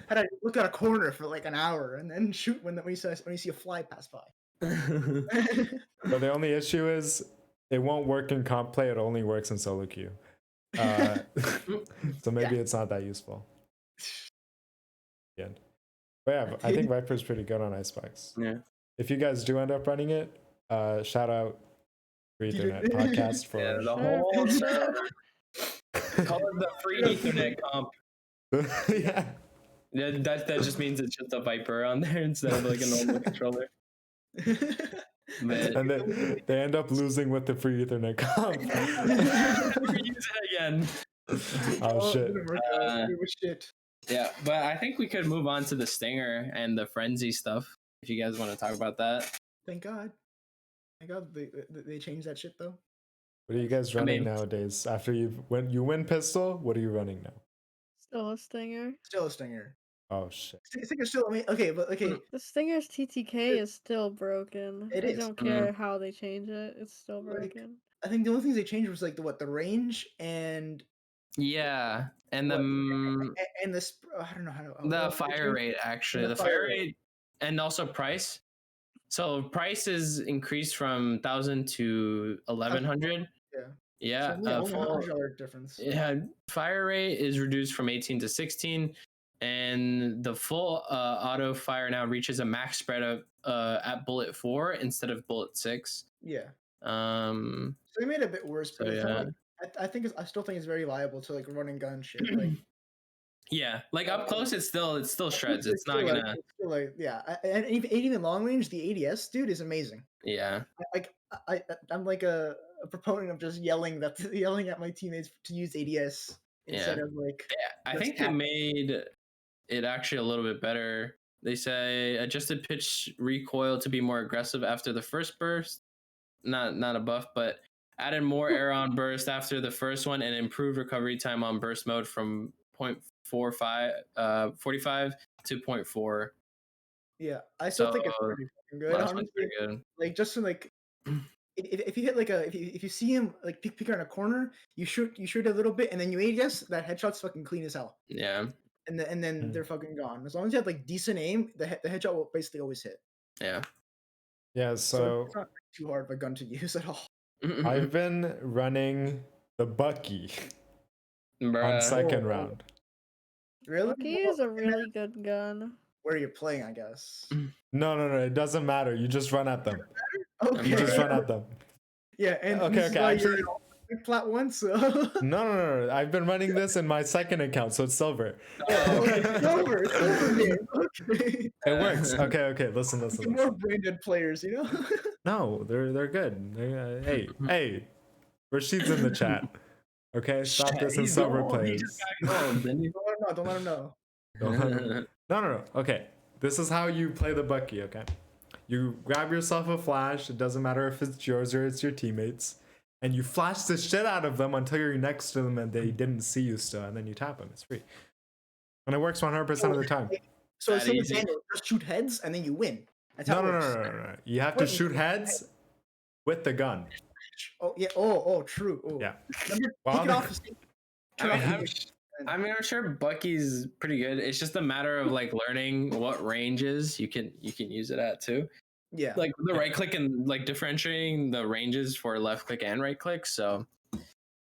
Speaker 3: Had to look at a corner for like an hour and then shoot when you see a fly pass by.
Speaker 2: but the only issue is it won't work in comp play. It only works in solo queue. So maybe it's not that useful. Yeah. But yeah, I think Viper's pretty good on Icebox.
Speaker 1: Yeah.
Speaker 2: If you guys do end up running it, shout out Free Ethernet Podcast for
Speaker 1: Yeah, the
Speaker 4: Sure.
Speaker 1: whole server. Call it the free Ethernet comp.
Speaker 2: yeah.
Speaker 1: Yeah, that just means it's just a Viper on there instead of like a normal controller. But
Speaker 2: And they end up losing with the free Ethernet comp.
Speaker 1: never use it again.
Speaker 2: Oh shit.
Speaker 3: Shit.
Speaker 1: Yeah, but I think we could move on to the Stinger and the Frenzy stuff if you guys want to talk about that.
Speaker 3: Thank God. Thank God they changed that shit though.
Speaker 2: What are you guys running
Speaker 1: mean-
Speaker 2: nowadays? After you win pistol, what are you running now?
Speaker 4: Still a Stinger.
Speaker 3: Still a Stinger.
Speaker 2: Oh shit.
Speaker 3: Stinger's still. I mean, okay, but okay.
Speaker 4: The Stinger's TTK is still broken.
Speaker 3: It
Speaker 4: I
Speaker 3: is.
Speaker 4: don't care how they change it. It's still
Speaker 3: Like,
Speaker 4: broken.
Speaker 3: I think the only things they changed was like the range and
Speaker 1: Yeah, and the
Speaker 3: and the I don't know how to
Speaker 1: the fire rate actually,
Speaker 3: the
Speaker 1: the
Speaker 3: fire
Speaker 1: fire
Speaker 3: rate.
Speaker 1: rate and also price. So price is increased from 1,000 to 1,100.
Speaker 3: Yeah.
Speaker 1: Yeah,
Speaker 3: So, only
Speaker 1: full-
Speaker 3: $100 difference.
Speaker 1: yeah, fire rate is reduced from 18 to 16, and the full auto fire now reaches a max spread of at bullet 4 instead of bullet 6.
Speaker 3: Yeah.
Speaker 1: Um,
Speaker 3: So they made it a bit worse, but
Speaker 1: So,
Speaker 3: it's not
Speaker 1: yeah.
Speaker 3: like I still think it's very viable to like run and gun shit. Like
Speaker 1: yeah, like up close, it still shreds. It's not
Speaker 3: still, like,
Speaker 1: gonna.
Speaker 3: it's still, like yeah, and even long range, the ADS dude is amazing.
Speaker 1: Yeah,
Speaker 3: I'm like a proponent of just yelling at my teammates to use ADS instead of like.
Speaker 1: I
Speaker 3: Just
Speaker 1: think they
Speaker 3: tap.
Speaker 1: made it actually a little bit better. They say adjusted pitch recoil to be more aggressive after the first burst. Not a buff, but added more air on burst after the first one and improved recovery time on burst mode from 45 to 0.4.
Speaker 3: Yeah, I still think it's
Speaker 1: So,
Speaker 3: pretty fucking good.
Speaker 1: Last one's
Speaker 3: Honestly,
Speaker 1: pretty good.
Speaker 3: like just to like. If you hit like if you see him like peek around a corner, you shoot a little bit and then you ADS, that headshot's fucking clean as hell.
Speaker 1: Yeah,
Speaker 3: And then they're fucking gone. As long as you have like decent aim, the headshot will basically always hit.
Speaker 1: yeah.
Speaker 2: Yeah, so
Speaker 3: it's not too hard of a gun to use at all.
Speaker 2: I've been running the Bucky on
Speaker 1: Bruh.
Speaker 2: second
Speaker 3: Oh.
Speaker 2: round.
Speaker 3: Really?
Speaker 4: Bucky is a really good gun.
Speaker 3: Where you're playing, I guess.
Speaker 2: No, it doesn't matter. You just run at them.
Speaker 3: Okay.
Speaker 2: You just run at them.
Speaker 3: Yeah, and
Speaker 2: Okay,
Speaker 3: this is
Speaker 2: okay,
Speaker 3: why
Speaker 2: actually-
Speaker 3: you're in plat one, so.
Speaker 2: No. I've been running this in my second account, so it's silver.
Speaker 3: Okay, it's over. It's over, man. Okay.
Speaker 2: It works. Okay. Listen.
Speaker 3: More branded players, you know.
Speaker 2: No, they're good. Hey, Rashid's in the chat. Okay, stop
Speaker 1: Shit,
Speaker 2: this in
Speaker 1: he's
Speaker 2: silver
Speaker 1: gold. He
Speaker 2: players.
Speaker 1: just got gold, didn't he?
Speaker 3: Don't let him know.
Speaker 2: No. Okay, this is how you play the Bucky. Okay, you grab yourself a flash. It doesn't matter if it's yours or it's your teammates, and you flash the shit out of them until you're next to them and they didn't see you still, and then you tap them. It's free, and it works 100% of the time.
Speaker 3: So
Speaker 1: That
Speaker 3: it's like
Speaker 1: easy.
Speaker 3: just shoot heads and then you win. That's how
Speaker 2: No.
Speaker 3: it works.
Speaker 2: You have to shoot heads with the gun.
Speaker 3: Oh yeah. Oh, true. Oh.
Speaker 2: Yeah.
Speaker 3: Remember,
Speaker 2: Well,
Speaker 3: take it off the
Speaker 1: I mean, I mean, I'm sure Bucky's pretty good. It's just a matter of like learning what ranges you can use it at too.
Speaker 3: Yeah.
Speaker 1: Like the right click and like differentiating the ranges for left click and right click. So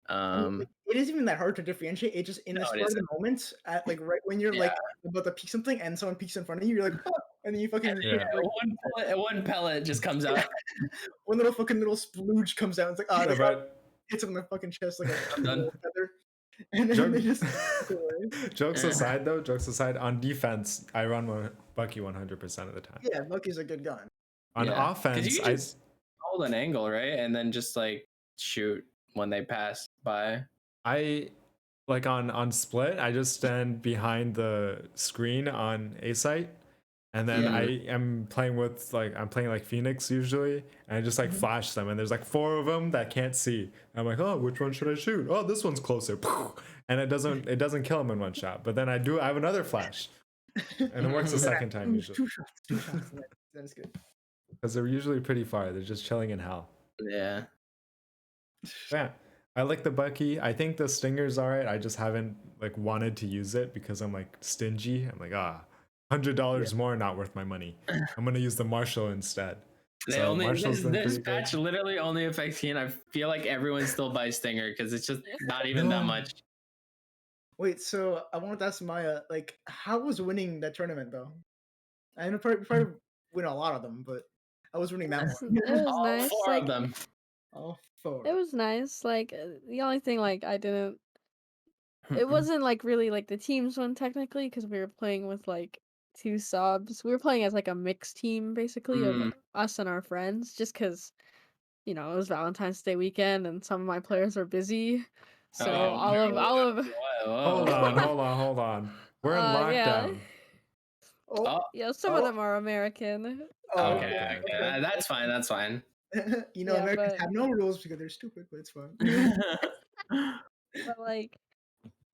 Speaker 3: it isn't even that hard to differentiate. It just in the
Speaker 1: No, it
Speaker 3: spur of the
Speaker 1: isn't.
Speaker 3: moment, at like right when you're
Speaker 1: Yeah.
Speaker 3: like about to peek something and someone peeks in front of you, you're like, "Fuck," and then you fucking
Speaker 2: Yeah.
Speaker 1: one pellet just comes out.
Speaker 3: one little splooge comes out. It's like,
Speaker 2: Yeah,
Speaker 3: they
Speaker 2: but
Speaker 3: hits him in the fucking chest like a
Speaker 1: I'm done.
Speaker 3: little feather, and then
Speaker 2: Joke-
Speaker 3: they just away.
Speaker 2: jokes aside, on defense, I run Bucky 100% of the time.
Speaker 3: Yeah, Bucky's a good gun.
Speaker 2: On
Speaker 1: Yeah. 'Cause
Speaker 2: offense,
Speaker 1: you
Speaker 2: I
Speaker 1: just hold an angle, right? And then just like shoot when they pass by.
Speaker 2: like on split, I just stand behind the screen on A site, and then
Speaker 1: Yeah.
Speaker 2: I am playing with I'm playing like Phoenix usually, and I just like flash them, and there's like 4 of them that can't see. And I'm like, oh, which one should I shoot? Oh, this one's closer, and it doesn't kill them in one shot. But then I have another flash, and it works the second time usually
Speaker 3: Two shots. That is good.
Speaker 2: because they're usually pretty far. They're just chilling in hell.
Speaker 1: Yeah.
Speaker 2: Yeah. I like the Bucky. I think the Stinger's alright. I just haven't like wanted to use it because I'm like stingy. I'm like, $100 more, not worth my money. I'm gonna use the Marshall instead.
Speaker 1: They
Speaker 2: So
Speaker 1: only
Speaker 2: Marshall's been
Speaker 1: this
Speaker 2: pretty
Speaker 1: patch
Speaker 2: good.
Speaker 1: literally only affects Kian. I feel like everyone still buys Stinger because it's just not even that much.
Speaker 3: Wait, so I wanted to ask Maya, like, how was winning that tournament though? I know probably win a lot of them, but I was winning that one.
Speaker 4: It was
Speaker 1: All
Speaker 4: nice.
Speaker 1: 4
Speaker 4: Like
Speaker 1: of them.
Speaker 3: All 4.
Speaker 4: it was nice. Like the only thing like I didn't. It wasn't like really like the teams one technically because we were playing with like 2 subs. We were playing as like a mixed team basically of us and our friends, just because it was Valentine's Day weekend and some of my players are busy. So
Speaker 1: Oh,
Speaker 4: all of
Speaker 2: Hold on. We're in
Speaker 4: yeah.
Speaker 2: lockdown.
Speaker 3: Oh,
Speaker 4: Yeah, some of them are American.
Speaker 1: Okay. That's fine. That's fine.
Speaker 4: Yeah,
Speaker 3: Americans
Speaker 4: but-
Speaker 3: have no rules because they're stupid, but it's fine.
Speaker 4: But like,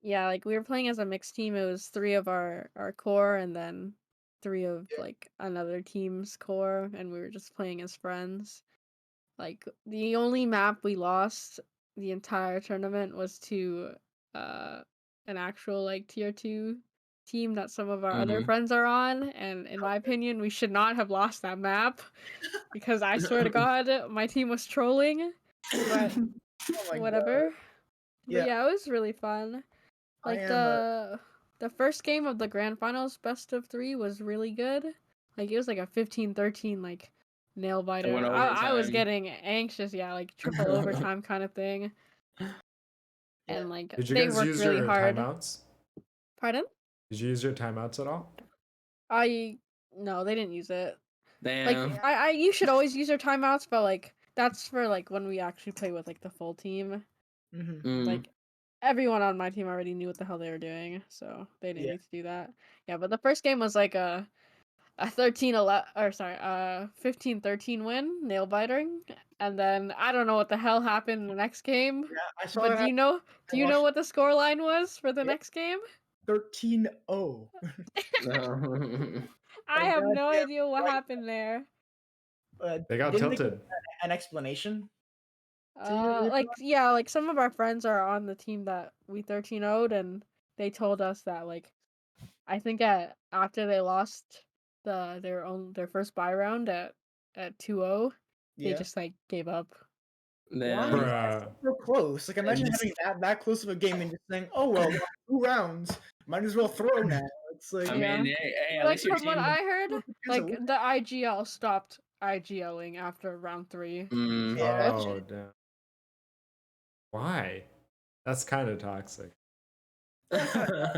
Speaker 4: yeah, like we were playing as a mixed team. It was 3 of our core and then 3 of like another team's core, and we were just playing as friends. Like the only map we lost the entire tournament was to an actual like tier 2 team that some of our other friends are on, and in my opinion we should not have lost that map because I swear to God my team was trolling, but
Speaker 3: Oh my
Speaker 4: whatever.
Speaker 3: God.
Speaker 4: But yeah, it was really fun.
Speaker 3: I
Speaker 4: Like
Speaker 3: am
Speaker 4: the first game of the grand finals best of 3 was really good. Like it was like a 15-13 like nail biter.
Speaker 1: went
Speaker 4: I was
Speaker 1: overtime.
Speaker 4: getting anxious, yeah, like triple overtime kind of thing. And like
Speaker 2: Did you
Speaker 4: they
Speaker 2: guys
Speaker 4: worked
Speaker 2: use
Speaker 4: really
Speaker 2: your
Speaker 4: hard.
Speaker 2: timeouts?
Speaker 4: Pardon?
Speaker 2: Did you use your timeouts at all?
Speaker 4: No, they didn't use it.
Speaker 1: Damn.
Speaker 4: Like I you should always use your timeouts, but like that's for like when we actually play with like the full team. Like everyone on my team already knew what the hell they were doing, so they didn't need to do that. Yeah, but the first game was like a 15-13 win, nail biting, and then I don't know what the hell happened in the next game.
Speaker 3: Yeah, I saw
Speaker 4: But
Speaker 3: that
Speaker 4: do you know
Speaker 3: watched-
Speaker 4: what the scoreline was for the
Speaker 3: Yep.
Speaker 4: next game?
Speaker 3: 13-0.
Speaker 4: I have no
Speaker 3: goddamn
Speaker 4: idea what
Speaker 3: right.
Speaker 4: happened there.
Speaker 2: They got
Speaker 3: Didn't
Speaker 2: tilted.
Speaker 3: An explanation?
Speaker 4: Like yeah, like some of our friends are on the team that we 13-0'd, and they told us that like I think after they lost their first buy round at 2-0, they just like gave up.
Speaker 1: Damn.
Speaker 2: Bruh.
Speaker 3: So close. Like imagine
Speaker 1: just-
Speaker 3: having that close of a game and just saying, "Oh well, 2 rounds. Might as well throw now." It's like
Speaker 1: I
Speaker 4: Yeah.
Speaker 1: mean, hey, at
Speaker 4: Like
Speaker 1: least your
Speaker 4: from what
Speaker 1: team.
Speaker 4: I heard,
Speaker 3: Here's a
Speaker 4: like
Speaker 3: win.
Speaker 4: the IGL stopped IGLing after round 3.
Speaker 3: Yeah, that's
Speaker 2: Oh damn. Why? That's kind of toxic.
Speaker 4: Yeah.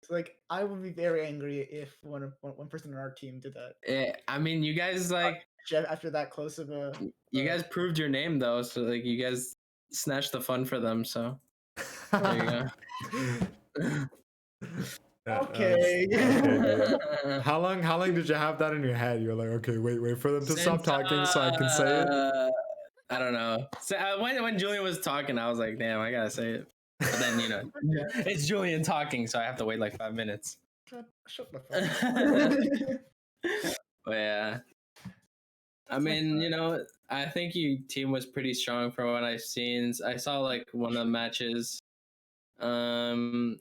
Speaker 3: It's like I would be very angry if one person on our team did that.
Speaker 1: I mean, you guys like
Speaker 3: After that close of a
Speaker 1: you guys proved your name though, so like you guys snatched the fun for them. So there you go.
Speaker 3: Okay.
Speaker 2: Dude. How long did you have that in your head? You're like, okay, wait for them to stop talking so I can say it.
Speaker 1: I don't know. So when Julian was talking, I was like, damn, I gotta say it. But then it's Julian talking, so I have to wait like 5 minutes.
Speaker 3: Shut the fuck.
Speaker 1: But yeah, I mean, I think your team was pretty strong from what I've seen. I saw like one of the matches. Like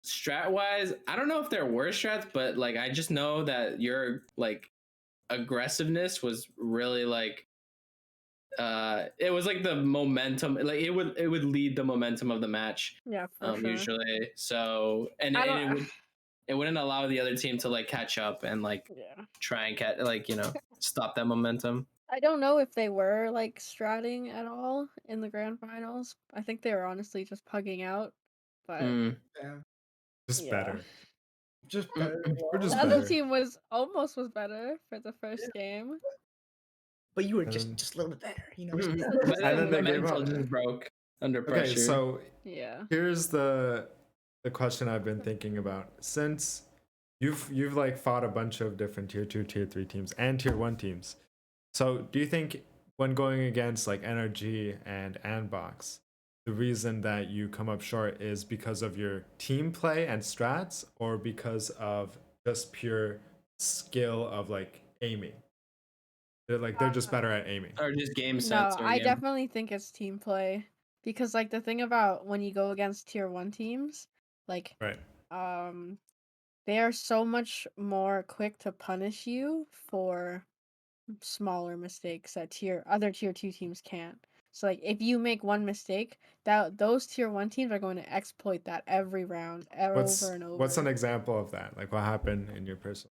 Speaker 1: strat wise, I don't know if there were strats, but like I just know that your like aggressiveness was really like it was like the momentum, like it would lead the momentum of the match
Speaker 4: Yeah, for sure.
Speaker 1: usually. So and
Speaker 4: I
Speaker 1: it
Speaker 4: don't.
Speaker 1: would it wouldn't allow the other team to like catch up and like
Speaker 4: Yeah.
Speaker 1: try and catch like stop that momentum.
Speaker 4: I don't know if they were like stratting at all in the grand finals. I think they were honestly just pugging out. But
Speaker 1: Mm.
Speaker 3: Yeah,
Speaker 2: Just
Speaker 4: yeah.
Speaker 2: better.
Speaker 3: just better.
Speaker 2: We're just
Speaker 4: The other
Speaker 2: better.
Speaker 4: team was better for the first game.
Speaker 3: But you were
Speaker 2: And
Speaker 3: just a little bit better, you know.
Speaker 1: But
Speaker 2: And then
Speaker 1: the
Speaker 2: they gave
Speaker 1: mental
Speaker 2: up.
Speaker 1: just broke under
Speaker 2: Okay,
Speaker 1: pressure.
Speaker 2: so
Speaker 4: Yeah.
Speaker 2: here's the question I've been thinking about. Since you've like fought a bunch of different tier 2, tier 3 teams and tier 1 teams. So do you think when going against like NRG and Andbox, the reason that you come up short is because of your team play and strats, or because of just pure skill of like aiming? They're just better at aiming.
Speaker 1: or just game
Speaker 4: No,
Speaker 1: sense.
Speaker 4: I definitely think it's team play, because like the thing about when you go against tier 1 teams, like
Speaker 2: Right.
Speaker 4: they are so much more quick to punish you for smaller mistakes that other tier 2 teams can't. So like if you make one mistake, that those tier 1 teams are going to exploit that every round over and over.
Speaker 2: What's an example of that? Like what happened in your personal?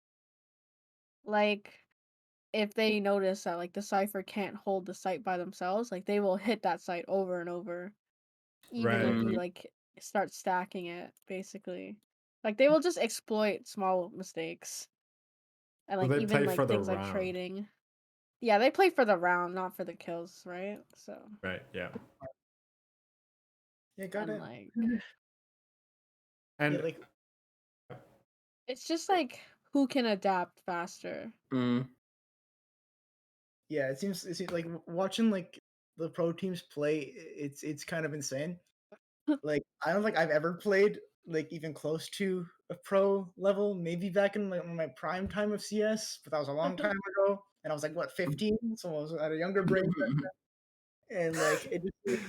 Speaker 4: Like if they notice that like the Cypher can't hold the site by themselves, like they will hit that site over and over. Even if you
Speaker 2: Right.
Speaker 4: like start stacking it, basically. Like they will just exploit small mistakes. And
Speaker 2: Well,
Speaker 4: like
Speaker 2: they
Speaker 4: even
Speaker 2: play
Speaker 4: like
Speaker 2: for the
Speaker 4: things like
Speaker 2: round.
Speaker 4: trading. Yeah, they play for the round, not for the kills, right? So
Speaker 2: Right. Yeah.
Speaker 3: Yeah, got
Speaker 4: and
Speaker 3: it.
Speaker 4: like
Speaker 2: And
Speaker 3: Yeah, like
Speaker 4: it's just like who can adapt faster.
Speaker 3: yeah, it seems like watching like the pro teams play. It's kind of insane. Like I don't think I've ever played like even close to a pro level. Maybe back in like my prime time of CS, but that was a long time ago. And I was like what 15, so I was at a younger brain. And like it just
Speaker 2: like a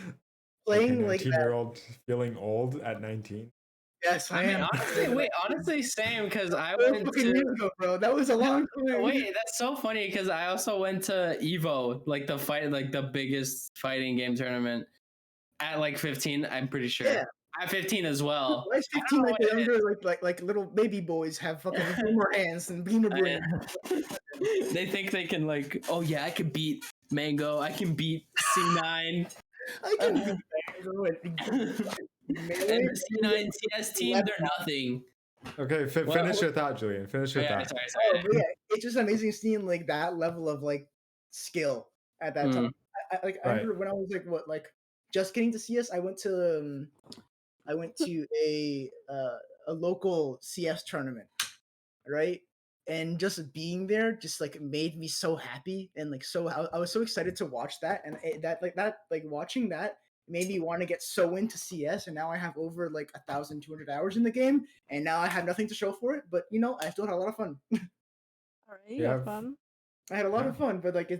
Speaker 3: playing like that.
Speaker 2: 19-year-old feeling old at 19.
Speaker 3: Yes, I
Speaker 1: mean,
Speaker 3: am.
Speaker 1: honestly, same, because I
Speaker 3: That was
Speaker 1: went
Speaker 3: fucking
Speaker 1: to.
Speaker 3: years ago, bro. That was a long time.
Speaker 1: Wait, that's so funny because I also went to Evo, like the biggest fighting game tournament at like 15. I'm pretty sure.
Speaker 3: Yeah.
Speaker 1: At 15 as well.
Speaker 3: Why is 15 like the younger like little baby boys have fucking more hands and beamer brain?
Speaker 1: They think they can like, oh yeah, I can beat Mango, I can beat C9.
Speaker 3: I can beat Mango
Speaker 1: and the C9 CS team, they're nothing.
Speaker 2: Okay, finish your thought, Julian. Finish your thought.
Speaker 1: Sorry.
Speaker 3: Oh, but yeah, it's just amazing seeing like that level of like skill at that time. I remember when I was like just getting to CS. I went to a local CS tournament, right? And just being there just like made me so happy, and like I was so excited to watch that, and watching that made me want to get so into CS. And now I have over like 1,200 hours in the game, and now I have nothing to show for it. But I still had a lot of fun.
Speaker 4: All right, you have fun.
Speaker 3: I had a lot of fun, but like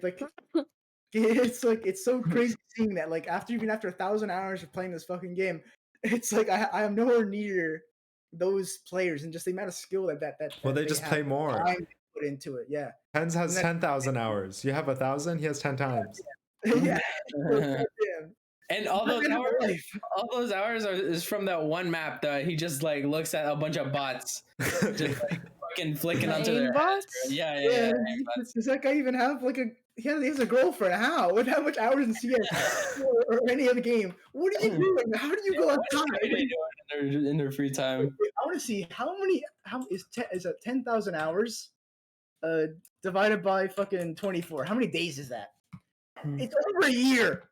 Speaker 3: it's so crazy seeing that like after 1,000 hours of playing this fucking game, it's like I am nowhere near those players, and just the amount of skill that
Speaker 2: well, they just play more.
Speaker 3: Time put into it. Yeah,
Speaker 2: Pens has 10,000 hours. You have 1,000. He has 10 times.
Speaker 3: yeah.
Speaker 1: And all those hours is from that one map that he just like looks at a bunch of bots, just like fucking flicking onto their
Speaker 4: bots.
Speaker 1: Yeah.
Speaker 3: Does that guy even have like he has a girlfriend? How? With how much hours in CS or any other game? What are you doing? How do you go outside?
Speaker 1: What are they doing in their free time?
Speaker 3: I want to see how is that 10,000 hours divided by fucking 24. How many days is that? It's over a year.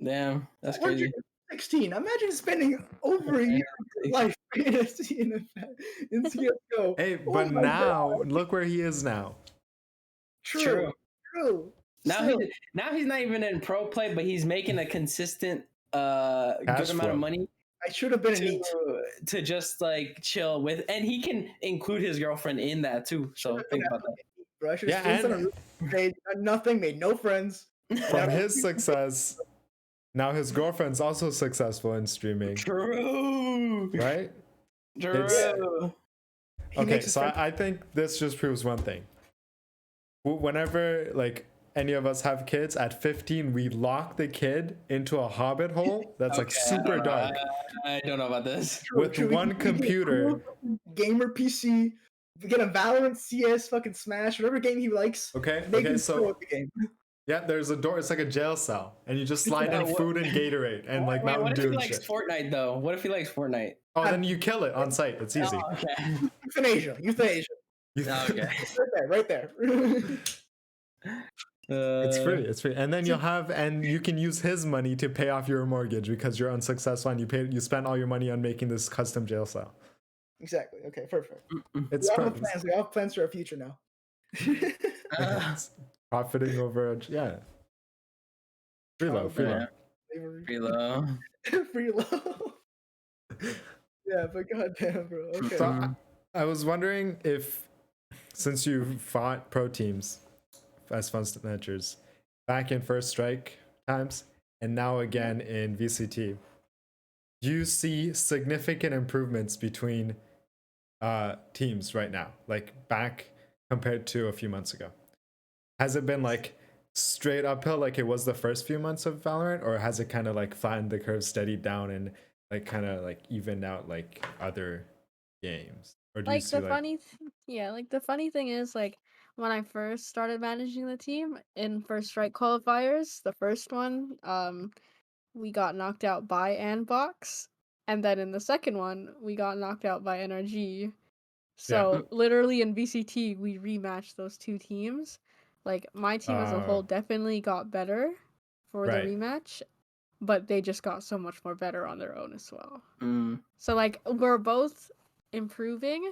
Speaker 1: Damn, that's crazy.
Speaker 3: 16. Imagine spending over a year of your life in CSGO.
Speaker 2: Hey, but now look where he is now.
Speaker 3: True.
Speaker 1: Now he's not even in pro play, but he's making a consistent good amount of money.
Speaker 3: I should have been
Speaker 1: to just like chill with, and he can include his girlfriend in that too. So think about that.
Speaker 3: Bro, I should have made nothing, made no friends.
Speaker 2: From his success Now his girlfriend's also successful in streaming,
Speaker 1: True.
Speaker 2: right?
Speaker 1: True.
Speaker 3: He
Speaker 2: Okay,
Speaker 3: makes his
Speaker 2: so
Speaker 3: friends.
Speaker 2: I think this just proves one thing. Whenever like any of us have kids, at 15 we lock the kid into a hobbit hole that's like
Speaker 1: Okay,
Speaker 2: super dark
Speaker 1: I don't know about this.
Speaker 2: with one
Speaker 3: You get a
Speaker 2: computer.
Speaker 3: cool gamer PC. You get a Valorant, CS, fucking Smash, whatever game he likes.
Speaker 2: Okay,
Speaker 3: Make
Speaker 2: okay,
Speaker 3: him
Speaker 2: so
Speaker 3: throw at the game.
Speaker 2: yeah, there's a door. It's like a jail cell, and you just slide in
Speaker 1: What-
Speaker 2: food and Gatorade and like
Speaker 1: Wait,
Speaker 2: Mountain
Speaker 1: what if
Speaker 2: Dew
Speaker 1: he
Speaker 2: and
Speaker 1: likes
Speaker 2: shit.
Speaker 1: Fortnite though? What if he likes Fortnite?
Speaker 2: Oh, then you kill it on site. It's easy.
Speaker 1: Oh, okay.
Speaker 3: Euthanasia.
Speaker 2: You-
Speaker 1: Okay.
Speaker 3: Right there.
Speaker 2: It's
Speaker 1: Uh,
Speaker 2: free. It's free, and then and you can use his money to pay off your mortgage because you're unsuccessful and you spent all your money on making this custom jail cell.
Speaker 3: Exactly. Okay, perfect.
Speaker 2: It's
Speaker 3: We all have
Speaker 2: perfect.
Speaker 3: plans. We all have plans for our future now.
Speaker 2: It's profiting over yeah. Freelo.
Speaker 1: yeah. Reload.
Speaker 3: Free low. Yeah, but goddamn, bro. Okay.
Speaker 2: So I was wondering if, since you fought pro teams as fun snatchers back in First Strike times and now again in VCT, do you see significant improvements between teams right now, like back compared to a few months ago? Has it been like straight uphill like it was the first few months of Valorant, or has it kind of like flattened the curve, steadied down, and like kind of like evened out like other games? Or do you
Speaker 4: Like
Speaker 2: see
Speaker 4: the funny, like the funny thing is, like when I first started managing the team in First Strike qualifiers, the first one, we got knocked out by Anbox, and then in the second one, we got knocked out by NRG. So literally in VCT, we rematched those two teams. Like my team as a whole definitely got better for the
Speaker 2: Right.
Speaker 4: rematch, but they just got so much more better on their own as well.
Speaker 1: Mm.
Speaker 4: So like we're both improving,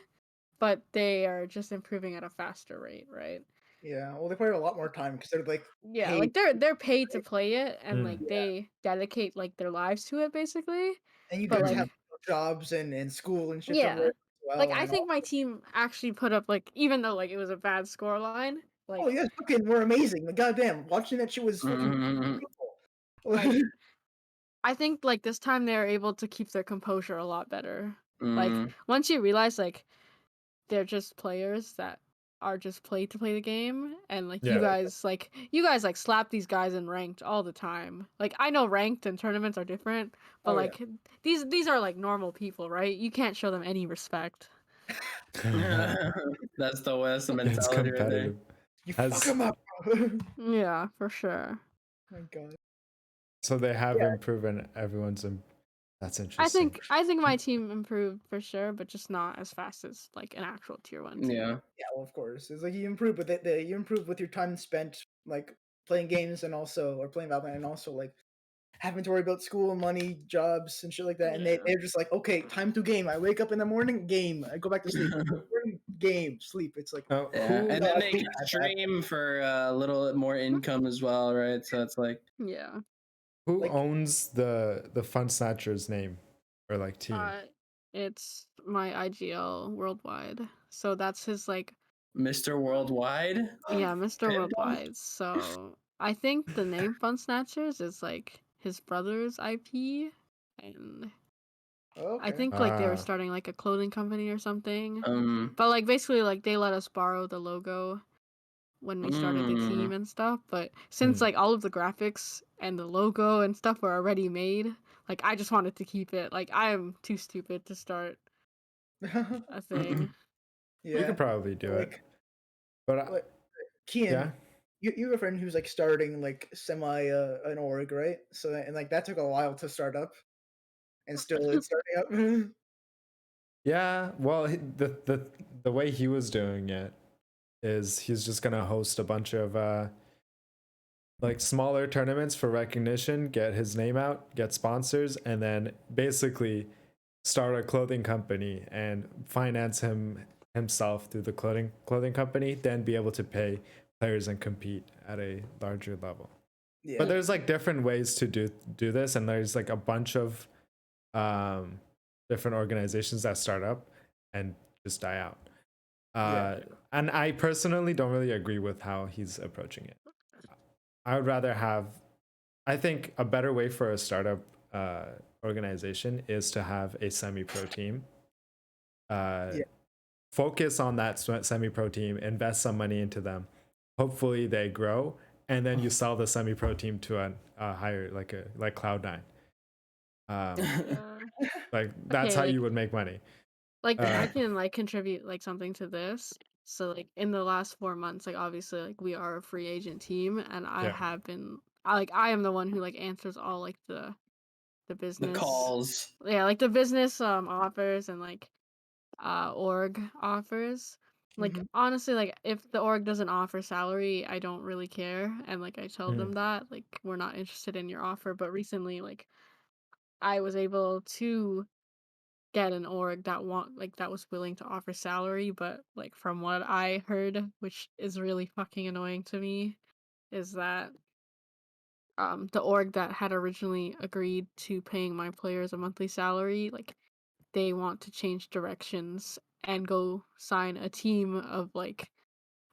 Speaker 4: but they are just improving at a faster rate, right?
Speaker 3: Yeah, well, they probably have a lot more time because they're like,
Speaker 4: Yeah,
Speaker 3: paid.
Speaker 4: like they're paid to play it, and like
Speaker 3: Yeah.
Speaker 4: they dedicate like their lives to it basically.
Speaker 3: And you
Speaker 4: But
Speaker 3: guys
Speaker 4: like
Speaker 3: have jobs and school and shit to
Speaker 4: yeah,
Speaker 3: work as well.
Speaker 4: like I
Speaker 3: and
Speaker 4: think my team actually put up like, even though like it was a bad score line, like
Speaker 3: oh, you guys fucking were amazing. Like, goddamn, watching that shit was fucking
Speaker 1: Mhm.
Speaker 3: beautiful.
Speaker 4: like I think like this time they're able to keep their composure a lot better. Like
Speaker 1: Mm.
Speaker 4: once you realize like they're just players that are just played to play the game, and like
Speaker 2: Yeah.
Speaker 4: you guys like slap these guys in ranked all the time. Like I know ranked and tournaments are different, but
Speaker 3: Oh, yeah.
Speaker 4: like these are like normal people, right? You can't show them any respect.
Speaker 1: That's the mentality
Speaker 2: It's
Speaker 1: right there.
Speaker 2: competitive.
Speaker 3: You
Speaker 2: Has-
Speaker 3: fuck them up, bro.
Speaker 4: Yeah, for sure.
Speaker 3: My god.
Speaker 2: So they have
Speaker 3: Yeah.
Speaker 2: improved, and everyone's that's interesting.
Speaker 4: I think my team improved for sure, but just not as fast as like an actual tier 1 team.
Speaker 1: Yeah.
Speaker 3: Yeah, well, of course. It's like you improve with it. You improve with your time spent like playing games and also or playing Valorant and also like having to worry about school, money, jobs, and shit like that. And
Speaker 4: Yeah.
Speaker 3: they're just like, okay, time to game. I wake up in the morning, game. I go back to sleep. Game, sleep. It's like
Speaker 2: Now,
Speaker 1: Yeah,
Speaker 2: who
Speaker 1: and then
Speaker 3: I
Speaker 1: they
Speaker 3: hate
Speaker 1: can
Speaker 3: that.
Speaker 1: stream for a little more income as well, right? So it's like,
Speaker 4: Yeah.
Speaker 2: who
Speaker 3: like-
Speaker 2: owns the Fun Snatchers name or like team?
Speaker 4: It's my IGL worldwide. So that's his like
Speaker 1: Mr. Worldwide.
Speaker 4: yeah, Mr.
Speaker 1: Pitbull?
Speaker 4: Worldwide. So I think the name Fun Snatchers is like his brother's IP, and
Speaker 3: okay.
Speaker 4: I think like they were
Speaker 2: Ah.
Speaker 4: starting like a clothing company or something.
Speaker 1: Um.
Speaker 4: But like basically like they let us borrow the logo when we started the team and stuff. But since like all of the graphics and the logo and stuff were already made, like I just wanted to keep it. Like I am too stupid to start a thing.
Speaker 2: You
Speaker 3: Yeah.
Speaker 2: could probably do it,
Speaker 3: like
Speaker 2: but
Speaker 3: like, Kian,
Speaker 2: yeah,
Speaker 3: you have a friend who's like starting like semi an org, right? So and like that took a while to start up, and still it's starting up.
Speaker 2: yeah. Well, the way he was doing it is he's just gonna host a bunch of like smaller tournaments for recognition, get his name out, get sponsors, and then basically start a clothing company and finance himself through the clothing company, then be able to pay players and compete at a larger level.
Speaker 3: Yeah.
Speaker 2: But there's like different ways to do this, and there's like a bunch of different organizations that start up and just die out. And I personally don't really agree with how he's approaching it. I would rather have I think a better way for a startup organization is to have a semi-pro team.
Speaker 3: Yeah.
Speaker 2: Focus on that semi-pro team, invest some money into them. Hopefully they grow, and then you sell the semi-pro team to a higher, like Cloud9. Like that's
Speaker 4: Okay,
Speaker 2: how
Speaker 4: like-
Speaker 2: you would make money.
Speaker 4: Like I can like contribute like something to this. So like in the last 4 months, like obviously like we are a free agent team, and I
Speaker 2: Yeah.
Speaker 4: have been I am the one who like answers all like the
Speaker 1: The
Speaker 4: business
Speaker 1: calls.
Speaker 4: Yeah, like the business offers and like org offers. Like
Speaker 3: Mhm.
Speaker 4: honestly, like if the org doesn't offer salary, I don't really care, and like I tell them that like we're not interested in your offer. But recently, like I was able to get an org that that was willing to offer salary, but like from what I heard, which is really fucking annoying to me, is that the org that had originally agreed to paying my players a monthly salary, like they want to change directions and go sign a team of like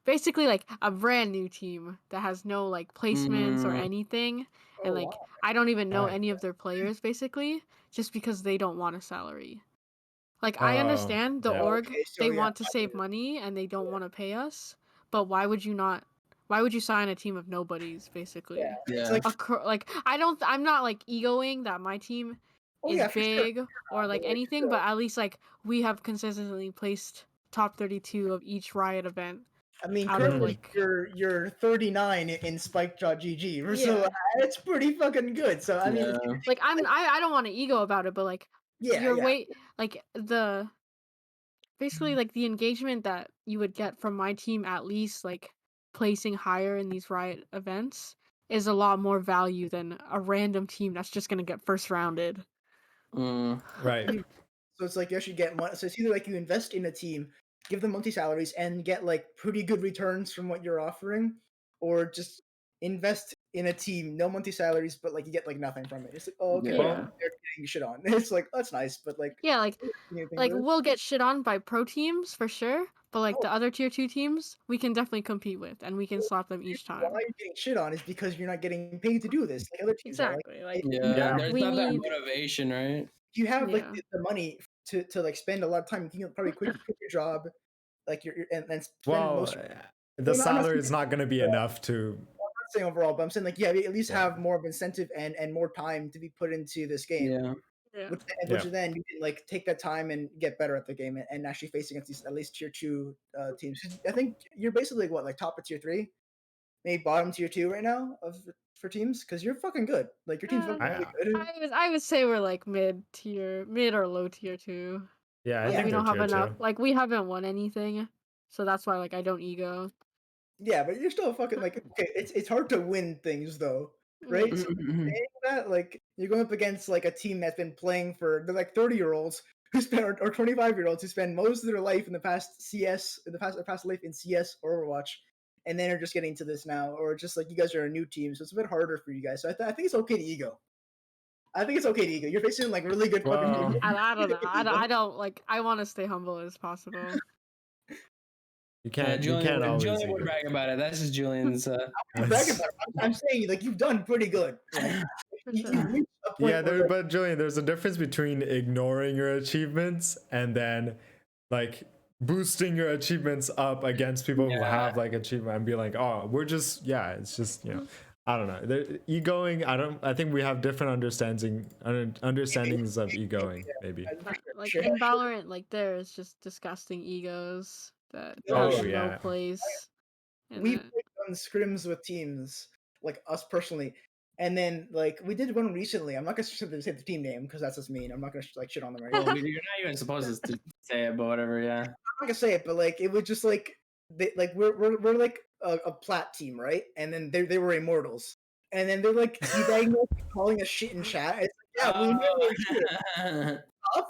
Speaker 4: basically like a brand new team that has no like placements or anything,
Speaker 3: Oh
Speaker 4: and like
Speaker 3: wow.
Speaker 4: I don't even know
Speaker 2: Why?
Speaker 4: any of their players basically, just because they don't want a salary. Like I
Speaker 2: Oh,
Speaker 4: understand the
Speaker 2: yeah.
Speaker 4: org,
Speaker 3: Okay, so
Speaker 4: they
Speaker 3: yeah,
Speaker 4: want to save money and they don't want to pay us, but why would you sign a team of nobodies basically?
Speaker 3: it's
Speaker 1: Yeah.
Speaker 3: like
Speaker 4: Like I'm not like egoing that my team
Speaker 3: oh
Speaker 4: is
Speaker 3: yeah, for sure.
Speaker 4: big or like
Speaker 3: But,
Speaker 4: anything, but at least like we have consistently placed top 32 of each Riot event
Speaker 3: I mean,
Speaker 4: out of
Speaker 3: currently
Speaker 4: like
Speaker 3: you're 39 in Spike.gg, so
Speaker 4: yeah.
Speaker 3: it's pretty fucking good. So I mean,
Speaker 1: Yeah.
Speaker 4: Like I don't want to ego about it, but like
Speaker 3: yeah,
Speaker 4: your
Speaker 3: yeah.
Speaker 4: weight like the basically like the engagement that you would get from my team at least like placing higher in these Riot events is a lot more value than a random team that's just gonna get first rounded.
Speaker 2: Right.
Speaker 3: So it's like you actually get money. So it's either like you invest in a team, give them monthly salaries, and get like pretty good returns from what you're offering, or just invest in a team, no monthly salaries, but like you get like nothing from it. It's like, oh, okay,
Speaker 1: Yeah.
Speaker 3: well, they're getting shit on. It's like that's nice, but like,
Speaker 4: Yeah, like
Speaker 3: anything
Speaker 4: like
Speaker 3: with it?
Speaker 4: we'll get shit on by pro teams for sure, but like
Speaker 3: Oh,
Speaker 4: the other tier 2 teams we can definitely compete with and we can slap them each
Speaker 3: why
Speaker 4: time.
Speaker 3: you're getting shit on is because you're not getting paid to do this like other teams are. Like,
Speaker 4: Exactly. Like
Speaker 1: Yeah.
Speaker 2: Yeah.
Speaker 1: There's
Speaker 4: we
Speaker 1: not that
Speaker 4: need
Speaker 1: motivation, right?
Speaker 3: if you have like
Speaker 4: yeah.
Speaker 3: the money to like spend a lot of time, you can probably quit your job, like and spend
Speaker 2: Well,
Speaker 3: most.
Speaker 2: the
Speaker 3: I'm not
Speaker 2: salary
Speaker 3: saying
Speaker 2: is not going to be enough to.
Speaker 3: not saying overall, but I'm saying like yeah, at least
Speaker 2: Yeah.
Speaker 3: have more of incentive and more time to be put into this game.
Speaker 1: Yeah.
Speaker 4: Yeah.
Speaker 3: Which then you can like take that time and get better at the game and actually face against these at least tier 2 teams. 'Cause I think you're basically what like top of tier 3, maybe bottom tier 2 right now for teams because you're fucking good. Like your team's fucking
Speaker 2: I,
Speaker 3: really good.
Speaker 4: I would say we're like mid or low tier 2.
Speaker 2: yeah, I
Speaker 4: Like
Speaker 3: Yeah.
Speaker 2: think
Speaker 4: we
Speaker 2: they're
Speaker 4: don't have
Speaker 2: tier
Speaker 4: enough.
Speaker 2: 2.
Speaker 4: Like we haven't won anything, so that's why like I don't ego.
Speaker 3: Yeah, but you're still fucking like okay. It's hard to win things though, right?
Speaker 4: Yeah.
Speaker 3: So saying that like you're going up against like a team that's been playing for they're like 30-year-olds who spend or 25-year-olds who spend most of their life in the past CS in the past life in CS or Overwatch, and then are just getting to this now, or just like you guys are a new team, so it's a bit harder for you guys. So I think it's okay to ego. I think it's okay to ego. You're facing like really good fucking
Speaker 2: Well,
Speaker 3: people.
Speaker 4: I don't know.
Speaker 3: Ego.
Speaker 4: I don't like. I want to stay humble as possible.
Speaker 2: you
Speaker 1: Yeah,
Speaker 2: can't always
Speaker 1: Julian would
Speaker 2: ego.
Speaker 1: brag about it. That's just Julian's.
Speaker 3: I'm bragging about it. I'm saying like you've done pretty good. Like,
Speaker 4: For
Speaker 3: you've
Speaker 4: sure.
Speaker 3: reached a point
Speaker 2: Yeah,
Speaker 3: where like,
Speaker 2: but Julian, there's a difference between ignoring your achievements and then like boosting your achievements up against people who
Speaker 1: Yeah.
Speaker 2: have like achievement and be like, oh, we're just it's just I don't know. Egoing, I think we have different understandings of egoing, maybe.
Speaker 4: Like
Speaker 3: sure.
Speaker 4: in Valorant, like there's just disgusting egos that
Speaker 3: Oh,
Speaker 4: have
Speaker 3: yeah.
Speaker 4: no
Speaker 2: yeah.
Speaker 4: place. And
Speaker 3: We've done scrims with teams, like us personally, and then like we did one recently. I'm not gonna say the team name because that's just mean. I'm not gonna like shit on them right now.
Speaker 1: Well, you're not even supposed to say it, but whatever. Yeah.
Speaker 3: I'm not gonna say it, but like it was just like we're like a plat team, right? And then they were immortals, and then they're like teabagging us, calling us shit in chat. It's like yeah, we know we're shit.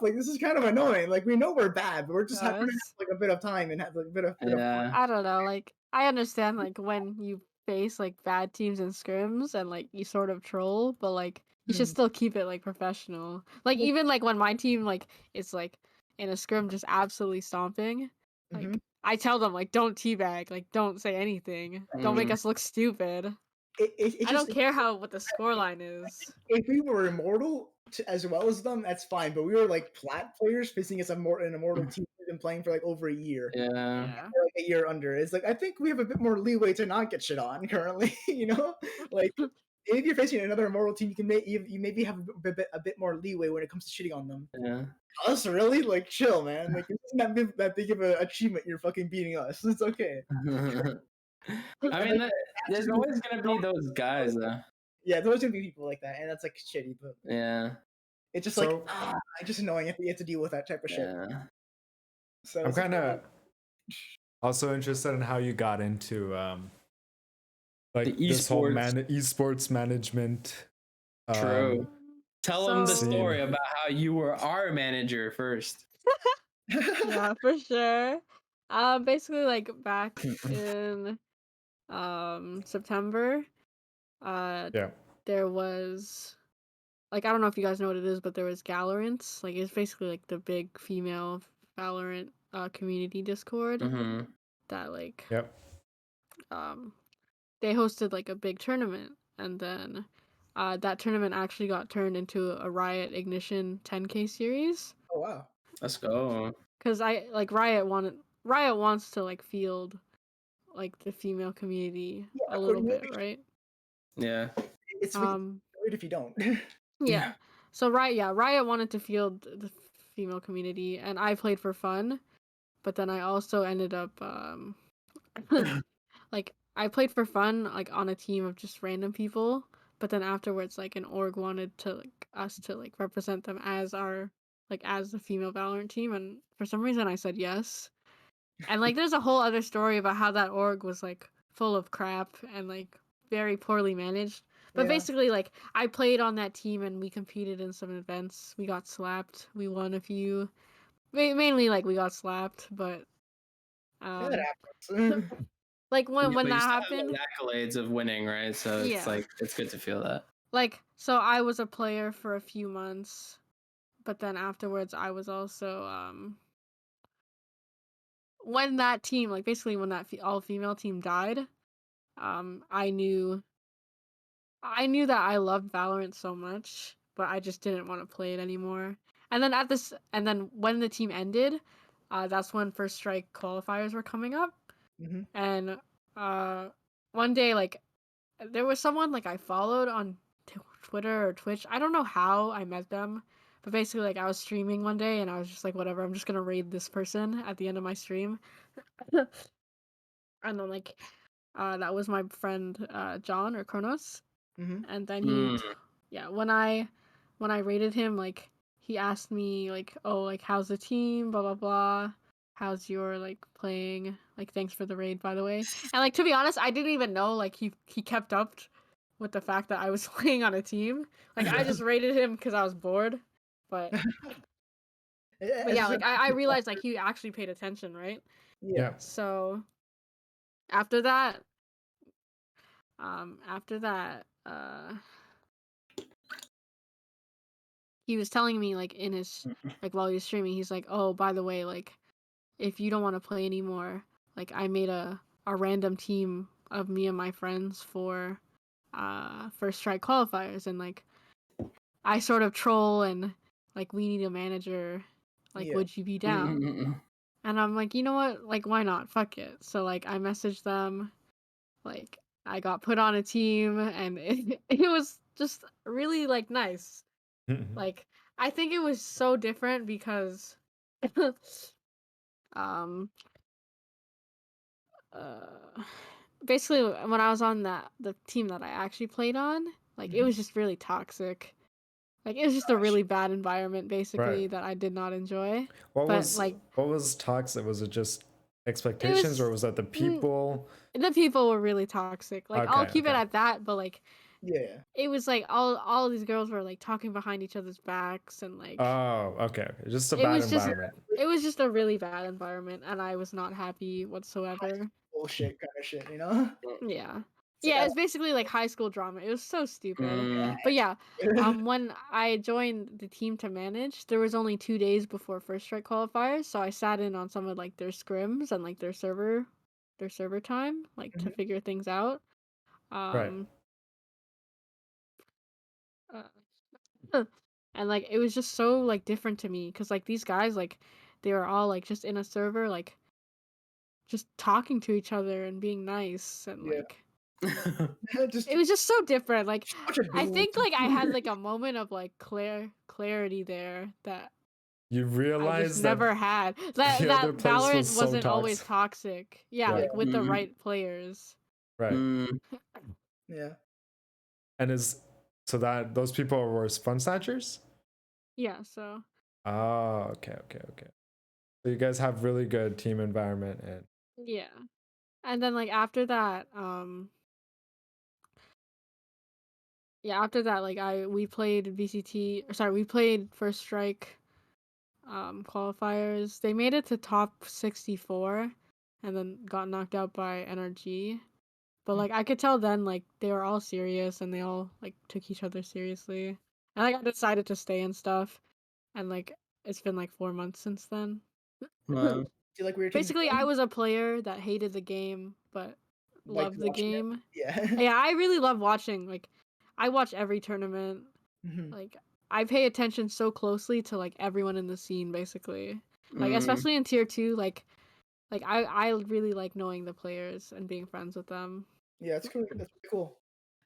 Speaker 3: Like this is kind of annoying. Like we know we're bad, but we're just having
Speaker 4: Yes.
Speaker 3: like a bit of time and have like a bit of fun.
Speaker 1: Yeah.
Speaker 4: I don't know. Like I understand like when you face like bad teams in scrims and like you sort of troll, but like you should still keep it like professional. Like even like when my team like is like in a scrim just absolutely stomping, like
Speaker 3: Mhm.
Speaker 4: I tell them like don't teabag, like don't say anything, don't make
Speaker 1: Mhm.
Speaker 4: us look stupid.
Speaker 3: It's
Speaker 4: I don't
Speaker 3: just
Speaker 4: care what the scoreline is.
Speaker 3: if we were immortal as well as them, that's fine. But we were like plat players facing as an immortal team we've been playing for like over a year.
Speaker 1: Yeah.
Speaker 4: Yeah.
Speaker 3: Or like a year under. It's like I think we have a bit more leeway to not get shit on currently. Like if you're facing another immortal team, you maybe have a bit more leeway when it comes to shitting on them.
Speaker 1: Yeah.
Speaker 3: Us really like chill, man. Like it's not that big of an achievement. You're fucking beating us. It's okay.
Speaker 1: I mean, there's always gonna be those guys, though.
Speaker 3: Yeah, there's always gonna be people like that, and that's like shitty. But
Speaker 1: Yeah.
Speaker 3: it's just
Speaker 2: So-
Speaker 3: it's just annoying. You have to deal with that type of shit.
Speaker 1: Yeah.
Speaker 3: So
Speaker 2: I'm
Speaker 3: it's like,
Speaker 2: kind of also interested in how you got into like
Speaker 1: The
Speaker 2: this whole
Speaker 1: esports.
Speaker 2: esports management.
Speaker 1: True. Tell them the
Speaker 4: So-
Speaker 1: story about how you were our manager first.
Speaker 4: Yeah, for sure. Basically, like back in September,
Speaker 2: Yeah.
Speaker 4: there was like I don't know if you guys know what it is, but there was Valorant. Like it's basically like the big female Valorant community Discord
Speaker 1: Mm-hmm.
Speaker 4: that like
Speaker 2: Yep.
Speaker 4: they hosted like a big tournament, and then that tournament actually got turned into a Riot Ignition 10K series.
Speaker 3: oh wow.
Speaker 1: Let's go.
Speaker 4: Cause Riot wants to like field like the female community
Speaker 3: Yeah,
Speaker 4: a little bit,
Speaker 3: coordination.
Speaker 4: right?
Speaker 1: Yeah.
Speaker 3: It's weird if you don't.
Speaker 4: Yeah. So Riot wanted to field the female community, and I played for fun, but then I also ended up like I played for fun like on a team of just random people, but then afterwards like an org wanted to like us to like represent them as as the female Valorant team, and for some reason I said yes. And like there's a whole other story about how that org was like full of crap and like very poorly managed. But
Speaker 3: Yeah.
Speaker 4: basically like I played on that team and we competed in some events. We got slapped. We won a few. Mainly like we got slapped, but
Speaker 3: Yeah, that happens.
Speaker 4: like
Speaker 1: Yeah,
Speaker 4: when
Speaker 1: but
Speaker 4: that
Speaker 1: you still have
Speaker 4: happened,
Speaker 1: those accolades of winning, right? So it's
Speaker 4: Yeah.
Speaker 1: like it's good to feel that.
Speaker 4: like so I was a player for a few months, but then afterwards I was also when that team like basically when that all female team died, I knew that I loved Valorant so much, but I just didn't want to play it anymore. And then when the team ended, that's when First Strike qualifiers were coming up.
Speaker 3: hmm
Speaker 4: And one day like there was someone like I followed on Twitter or Twitch. I don't know how I met them, but basically like I was streaming one day and I was just like whatever, I'm just going to raid this person at the end of my stream. And then like that was my friend John or Kronos.
Speaker 3: hmm
Speaker 4: And then
Speaker 1: Mm.
Speaker 4: when I rated him, like he asked me like, oh, like how's the team, blah blah blah, how's your like playing, like thanks for the raid by the way. And like to be honest, I didn't even know like he kept up with the fact that I was playing on a team. Like I just rated him because I was bored, but yeah, like I realized like he actually paid attention, right?
Speaker 3: yeah.
Speaker 4: So after that he was telling me like in his like while he was streaming, he's like, oh, by the way, like if you don't want to play anymore, like I made a random team of me and my friends for First Strike qualifiers, and like I sort of troll and like we need a manager, like
Speaker 3: Yeah.
Speaker 4: would you be down? And I'm like, you know what, like why not, fuck it. So like I messaged them, like I got put on a team, and it was just really like nice. Like I think it was so different because um basically when I was on the team that I actually played on, like it was just really toxic. Like it was just a really bad environment basically
Speaker 2: Right.
Speaker 4: that I did not enjoy.
Speaker 2: What
Speaker 4: But,
Speaker 2: was
Speaker 4: like-
Speaker 2: what was toxic? Was it just expectations, or was that the people?
Speaker 4: The people were really toxic. Like I'll
Speaker 2: Okay,
Speaker 4: keep it
Speaker 2: okay.
Speaker 4: at that, but like
Speaker 3: Yeah.
Speaker 4: it was like all these girls were like talking behind each other's backs and like
Speaker 2: Oh, okay. Just a
Speaker 4: It
Speaker 2: bad
Speaker 4: was just-
Speaker 2: environment.
Speaker 4: it was just a really bad environment and I was not happy whatsoever.
Speaker 3: Bullshit kind of shit, you know?
Speaker 4: Yeah.
Speaker 3: It's like,
Speaker 4: Yeah, it's basically like high school drama. It was so stupid.
Speaker 1: Mm.
Speaker 4: But yeah, when I joined the team to manage, there was only 2 days before First Strike qualifiers, so I sat in on some of like their scrims and like their server time, like to figure things out.
Speaker 2: Right.
Speaker 4: Uh, and like it was just so like different to me because like these guys like they were all like just in a server like just talking to each other and being nice and
Speaker 3: Yeah.
Speaker 4: like
Speaker 3: Just
Speaker 4: it was just so different. Like
Speaker 3: a bunch of
Speaker 4: I
Speaker 3: dudes.
Speaker 4: think like I had like a moment of like clarity there that
Speaker 2: You
Speaker 4: I just
Speaker 2: realize
Speaker 4: never
Speaker 2: that
Speaker 4: had. That
Speaker 2: the other place
Speaker 4: Valorant
Speaker 2: was so
Speaker 4: wasn't always toxic. Yeah,
Speaker 2: Right.
Speaker 4: like with the
Speaker 1: Mhm.
Speaker 4: right players.
Speaker 2: right.
Speaker 1: Mm.
Speaker 3: Yeah.
Speaker 2: And is so that those people were fun snatchers?
Speaker 4: Yeah, so
Speaker 2: Oh, okay. So you guys have really good team environment and
Speaker 4: yeah. And then like after that, like we played VCT or sorry, we played First Strike qualifiers. They made it to top 64 and then got knocked out by NRG. But like I could tell then like they were all serious and they all like took each other seriously. And like I decided to stay and stuff. And like it's been like 4 months since then.
Speaker 1: Wow.
Speaker 3: Do you like weird teams?
Speaker 4: Basically, I was a player that hated the game but
Speaker 3: Like
Speaker 4: loved the
Speaker 3: watching it?
Speaker 4: game.
Speaker 3: Yeah.
Speaker 4: Yeah, I really love watching. Like I watch every tournament.
Speaker 3: Mhm.
Speaker 4: Like I pay attention so closely to like everyone in the scene basically. Like
Speaker 1: Mm.
Speaker 4: especially in tier 2 like I really like knowing the players and being friends with them.
Speaker 3: Yeah, that's cool. That's pretty cool.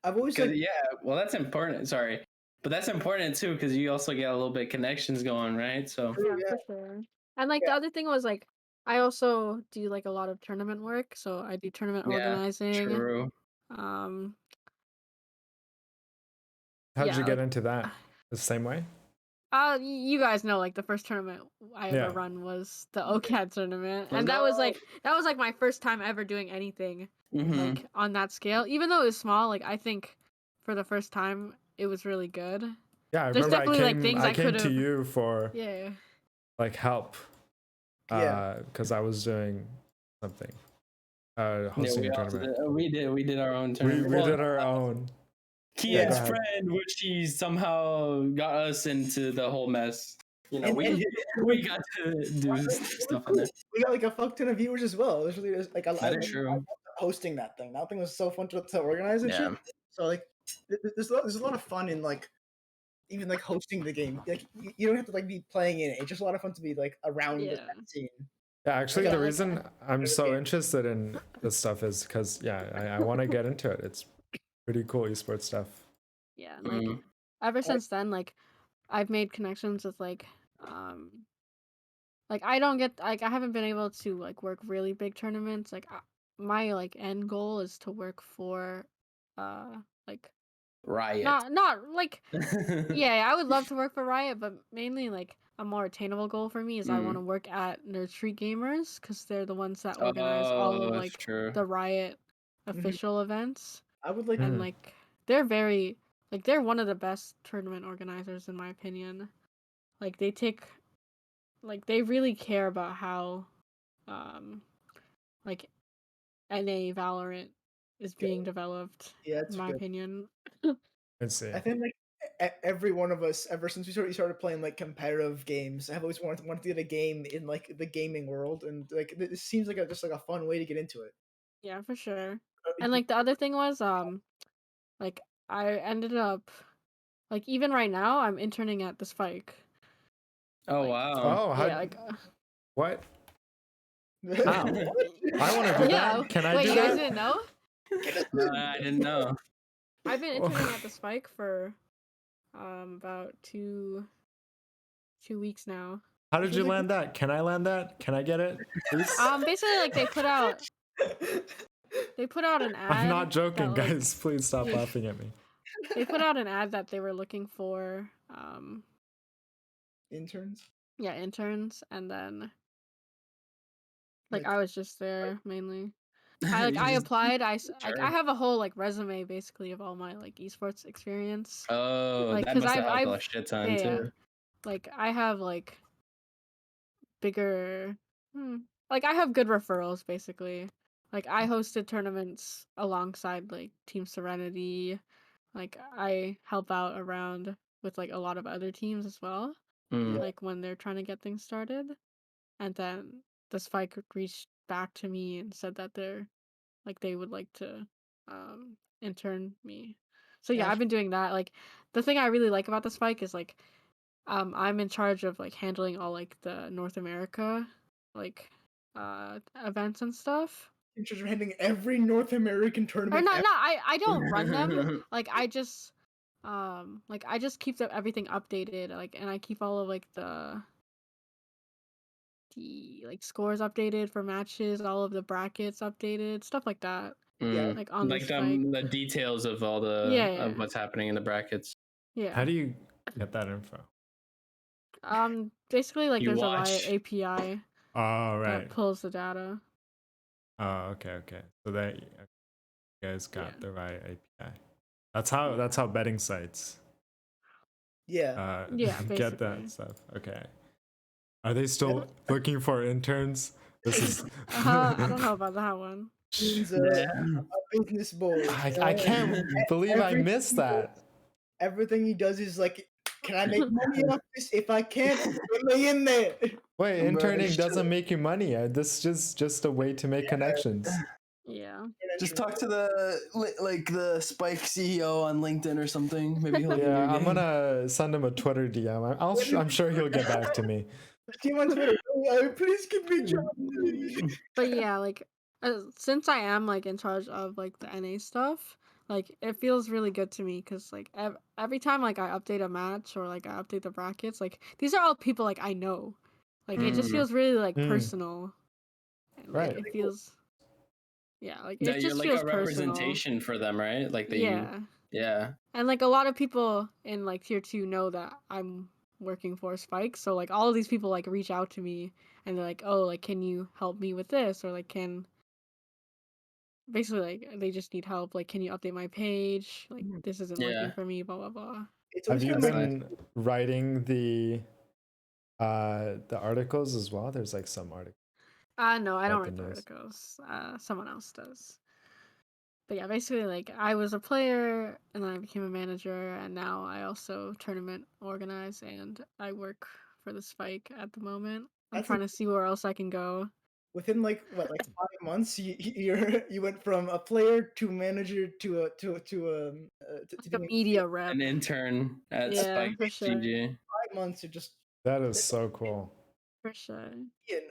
Speaker 3: I've always
Speaker 1: 'Cause,
Speaker 3: like
Speaker 1: yeah, well, that's important. Sorry, but that's important too because you also get a little bit connections going, right? So
Speaker 3: true,
Speaker 4: Yeah,
Speaker 3: yeah.
Speaker 4: for sure. And like the
Speaker 3: Yeah.
Speaker 4: other thing was like I also do like a lot of tournament work, so I do tournament
Speaker 1: yeah,
Speaker 4: organizing.
Speaker 1: true.
Speaker 4: Um
Speaker 2: how'd you
Speaker 4: yeah,
Speaker 2: get
Speaker 4: like
Speaker 2: into that? The same way?
Speaker 4: you guys know like the first tournament I ever
Speaker 2: Yeah.
Speaker 4: run was the OCAD tournament.
Speaker 1: Let's
Speaker 4: And
Speaker 1: go.
Speaker 4: that was like my first time ever doing anything
Speaker 1: Mhm.
Speaker 4: like on that scale. Even though it was small, like I think for the first time it was really good.
Speaker 2: Yeah, I
Speaker 4: There's
Speaker 2: remember
Speaker 4: definitely like things
Speaker 2: I
Speaker 4: I
Speaker 2: came
Speaker 4: could
Speaker 2: to
Speaker 4: have
Speaker 2: you for
Speaker 4: yeah.
Speaker 2: like help
Speaker 3: Yeah.
Speaker 2: because I was doing something.
Speaker 1: Yeah,
Speaker 2: Hosting a tournament.
Speaker 1: we did our own
Speaker 2: We
Speaker 1: tournament.
Speaker 2: we
Speaker 1: Well,
Speaker 2: did our own. Yeah, go
Speaker 1: Kian's
Speaker 2: ahead.
Speaker 1: friend, which he somehow got us into the whole mess. You know,
Speaker 3: And-
Speaker 1: we
Speaker 3: and-
Speaker 1: we got to do
Speaker 3: It was
Speaker 1: stuff in
Speaker 3: cool.
Speaker 1: there.
Speaker 3: We got like a fuck ton of viewers as well. It was really like I
Speaker 1: That is
Speaker 3: loved
Speaker 1: true.
Speaker 3: hosting that thing. That thing was so fun to organize and
Speaker 1: Yeah.
Speaker 3: shit. So like there's a lot of fun in like even like hosting the game. Like you don't have to like be playing in it. It's just a lot of fun to be like around
Speaker 4: Yeah.
Speaker 3: that scene.
Speaker 2: Yeah, actually,
Speaker 3: Yeah,
Speaker 2: the
Speaker 4: like,
Speaker 2: reason I'm so
Speaker 3: game.
Speaker 2: interested in this stuff is because I want to get into it. It's pretty cool esports stuff.
Speaker 4: Yeah, and like
Speaker 1: Mm.
Speaker 4: ever since then, like I've made connections with like I don't get like I haven't been able to like work really big tournaments. Like my like end goal is to work for like
Speaker 1: Riot.
Speaker 4: not like yeah, I would love to work for Riot, but mainly like a more attainable goal for me is I want to work at Nerd Street Gamers because they're the ones that organize all of
Speaker 1: Oh, that's
Speaker 4: like
Speaker 1: true.
Speaker 4: the Riot official events.
Speaker 3: I would like
Speaker 2: Mm.
Speaker 4: And like they're very like they're one of the best tournament organizers in my opinion. Like they take like they really care about how like NA Valorant is being developed
Speaker 3: yeah,
Speaker 4: in
Speaker 3: it's
Speaker 4: my
Speaker 3: good.
Speaker 4: opinion.
Speaker 2: Let's see.
Speaker 3: I think like every one of us ever since we started playing like competitive games, I've always wanted to get a game in like the gaming world, and like this seems like just like a fun way to get into it.
Speaker 4: Yeah, for sure. And like the other thing was like I ended up like even right now I'm interning at the Spike.
Speaker 1: Oh
Speaker 4: Like,
Speaker 1: wow.
Speaker 2: Oh,
Speaker 4: yeah, like
Speaker 2: what?
Speaker 1: Wow.
Speaker 2: I want to do
Speaker 4: yeah.
Speaker 2: that. Can I
Speaker 4: Wait,
Speaker 2: do
Speaker 4: you guys
Speaker 2: that?
Speaker 4: didn't know?
Speaker 1: No, I didn't know.
Speaker 4: I've been interning at the Spike for about two weeks now.
Speaker 2: How did you land that? Can I land that? Can I get it, please?
Speaker 4: Basically like they put out an ad.
Speaker 2: I'm not joking,
Speaker 4: that, like,
Speaker 2: guys. Please stop laughing at me.
Speaker 4: They put out an ad that they were looking for
Speaker 3: Interns.
Speaker 4: yeah, interns, and then
Speaker 3: Like,
Speaker 4: I was just there mainly.
Speaker 1: You
Speaker 4: I
Speaker 1: just-
Speaker 4: applied. I
Speaker 1: Sure.
Speaker 4: have a whole like resume basically of all my like esports experience.
Speaker 1: Oh,
Speaker 4: Like
Speaker 1: that
Speaker 4: cuz
Speaker 1: must have helped
Speaker 4: I've
Speaker 1: a shit ton
Speaker 4: yeah,
Speaker 1: too.
Speaker 4: like I have like bigger like I have good referrals basically. Like I hosted tournaments alongside like Team Serenity. Like I help out around with like a lot of other teams as well.
Speaker 1: Mm.
Speaker 4: Like when they're trying to get things started. And then the Spike reached back to me and said that they would like to intern me. So yeah,
Speaker 3: Gotcha.
Speaker 4: I've been doing that. Like the thing I really like about the spike is like I'm in charge of like handling all like the North America like events and stuff.
Speaker 3: Teachers are handling every North American
Speaker 4: Or
Speaker 3: tournament.
Speaker 4: not I don't run them. Like I just keep everything updated, like, and I keep all of like the like scores updated for matches, all of the brackets updated, stuff like that.
Speaker 3: Yeah.
Speaker 4: Like on the
Speaker 1: Like
Speaker 4: spike.
Speaker 1: the details of all
Speaker 4: Yeah,
Speaker 1: of
Speaker 4: yeah.
Speaker 1: what's happening in the brackets.
Speaker 4: Yeah.
Speaker 2: How do you get that info?
Speaker 4: Basically like
Speaker 1: You
Speaker 4: there's a Riot
Speaker 1: watch.
Speaker 4: API
Speaker 2: Oh,
Speaker 4: that
Speaker 2: right.
Speaker 4: pulls the data.
Speaker 2: Oh, okay. So that you guys got
Speaker 4: Yeah.
Speaker 2: the right API. That's how betting sites
Speaker 3: Yeah.
Speaker 4: Yeah,
Speaker 2: get that
Speaker 4: basically.
Speaker 2: stuff. Okay. Are they still looking for interns? This is
Speaker 4: I don't know about that one.
Speaker 3: He's
Speaker 1: Yeah.
Speaker 3: a business boy.
Speaker 2: I can't believe I
Speaker 3: Everything
Speaker 2: missed that.
Speaker 3: Everything he does is like, can I make money off this? If I can't, get me in there.
Speaker 2: Wait,
Speaker 1: Bro,
Speaker 2: interning
Speaker 1: it's
Speaker 2: doesn't make you money. This is just a way to make connections.
Speaker 4: Yeah.
Speaker 5: Just talk to the Spike CEO on LinkedIn or something. Maybe he'll give you a
Speaker 2: Yeah, I'm
Speaker 5: game.
Speaker 2: gonna send him a Twitter DM. I'm sure he'll get back to me.
Speaker 3: Team on Twitter. Please give me a job.
Speaker 4: But yeah, like since I am like in charge of like the NA stuff, like it feels really good to me because like every time like I update a match or like I update the brackets, like these are all people like I know, like it just
Speaker 1: Mm.
Speaker 4: feels really like
Speaker 2: Mm.
Speaker 4: personal, and like
Speaker 2: Right.
Speaker 4: it feels, yeah, like it
Speaker 1: That you're
Speaker 4: just
Speaker 1: like
Speaker 4: feels
Speaker 1: a
Speaker 4: personal.
Speaker 1: representation for them, right? Like that
Speaker 4: Yeah,
Speaker 1: yeah.
Speaker 4: and like a lot of people in like tier 2 know that I'm working for Spike, so like all of these people like reach out to me and they're like, oh, like can you help me with this, or like can basically like they just need help, like can you update my page, like this isn't working
Speaker 1: Yeah.
Speaker 4: for me, blah blah blah.
Speaker 3: It's
Speaker 2: Have
Speaker 3: always
Speaker 2: you
Speaker 3: kind of
Speaker 1: That's
Speaker 3: like,
Speaker 2: been writing the articles as well? There's like some articles.
Speaker 4: No, I don't
Speaker 2: About
Speaker 4: write
Speaker 2: the
Speaker 4: the
Speaker 2: news.
Speaker 4: articles, someone else does. But yeah, basically like I was a player and then I became a manager, and now I also tournament organize and I work for the Spike at the moment. I'm
Speaker 3: That's
Speaker 4: trying to see where else I can go.
Speaker 3: within like what, like 5 months, you went from a player to manager to
Speaker 4: Like a
Speaker 3: doing
Speaker 4: media rep.
Speaker 1: an intern at
Speaker 4: Yeah,
Speaker 1: Spike
Speaker 4: for sure.
Speaker 1: GG.
Speaker 3: 5 months to just
Speaker 2: That is so cool.
Speaker 4: For sure.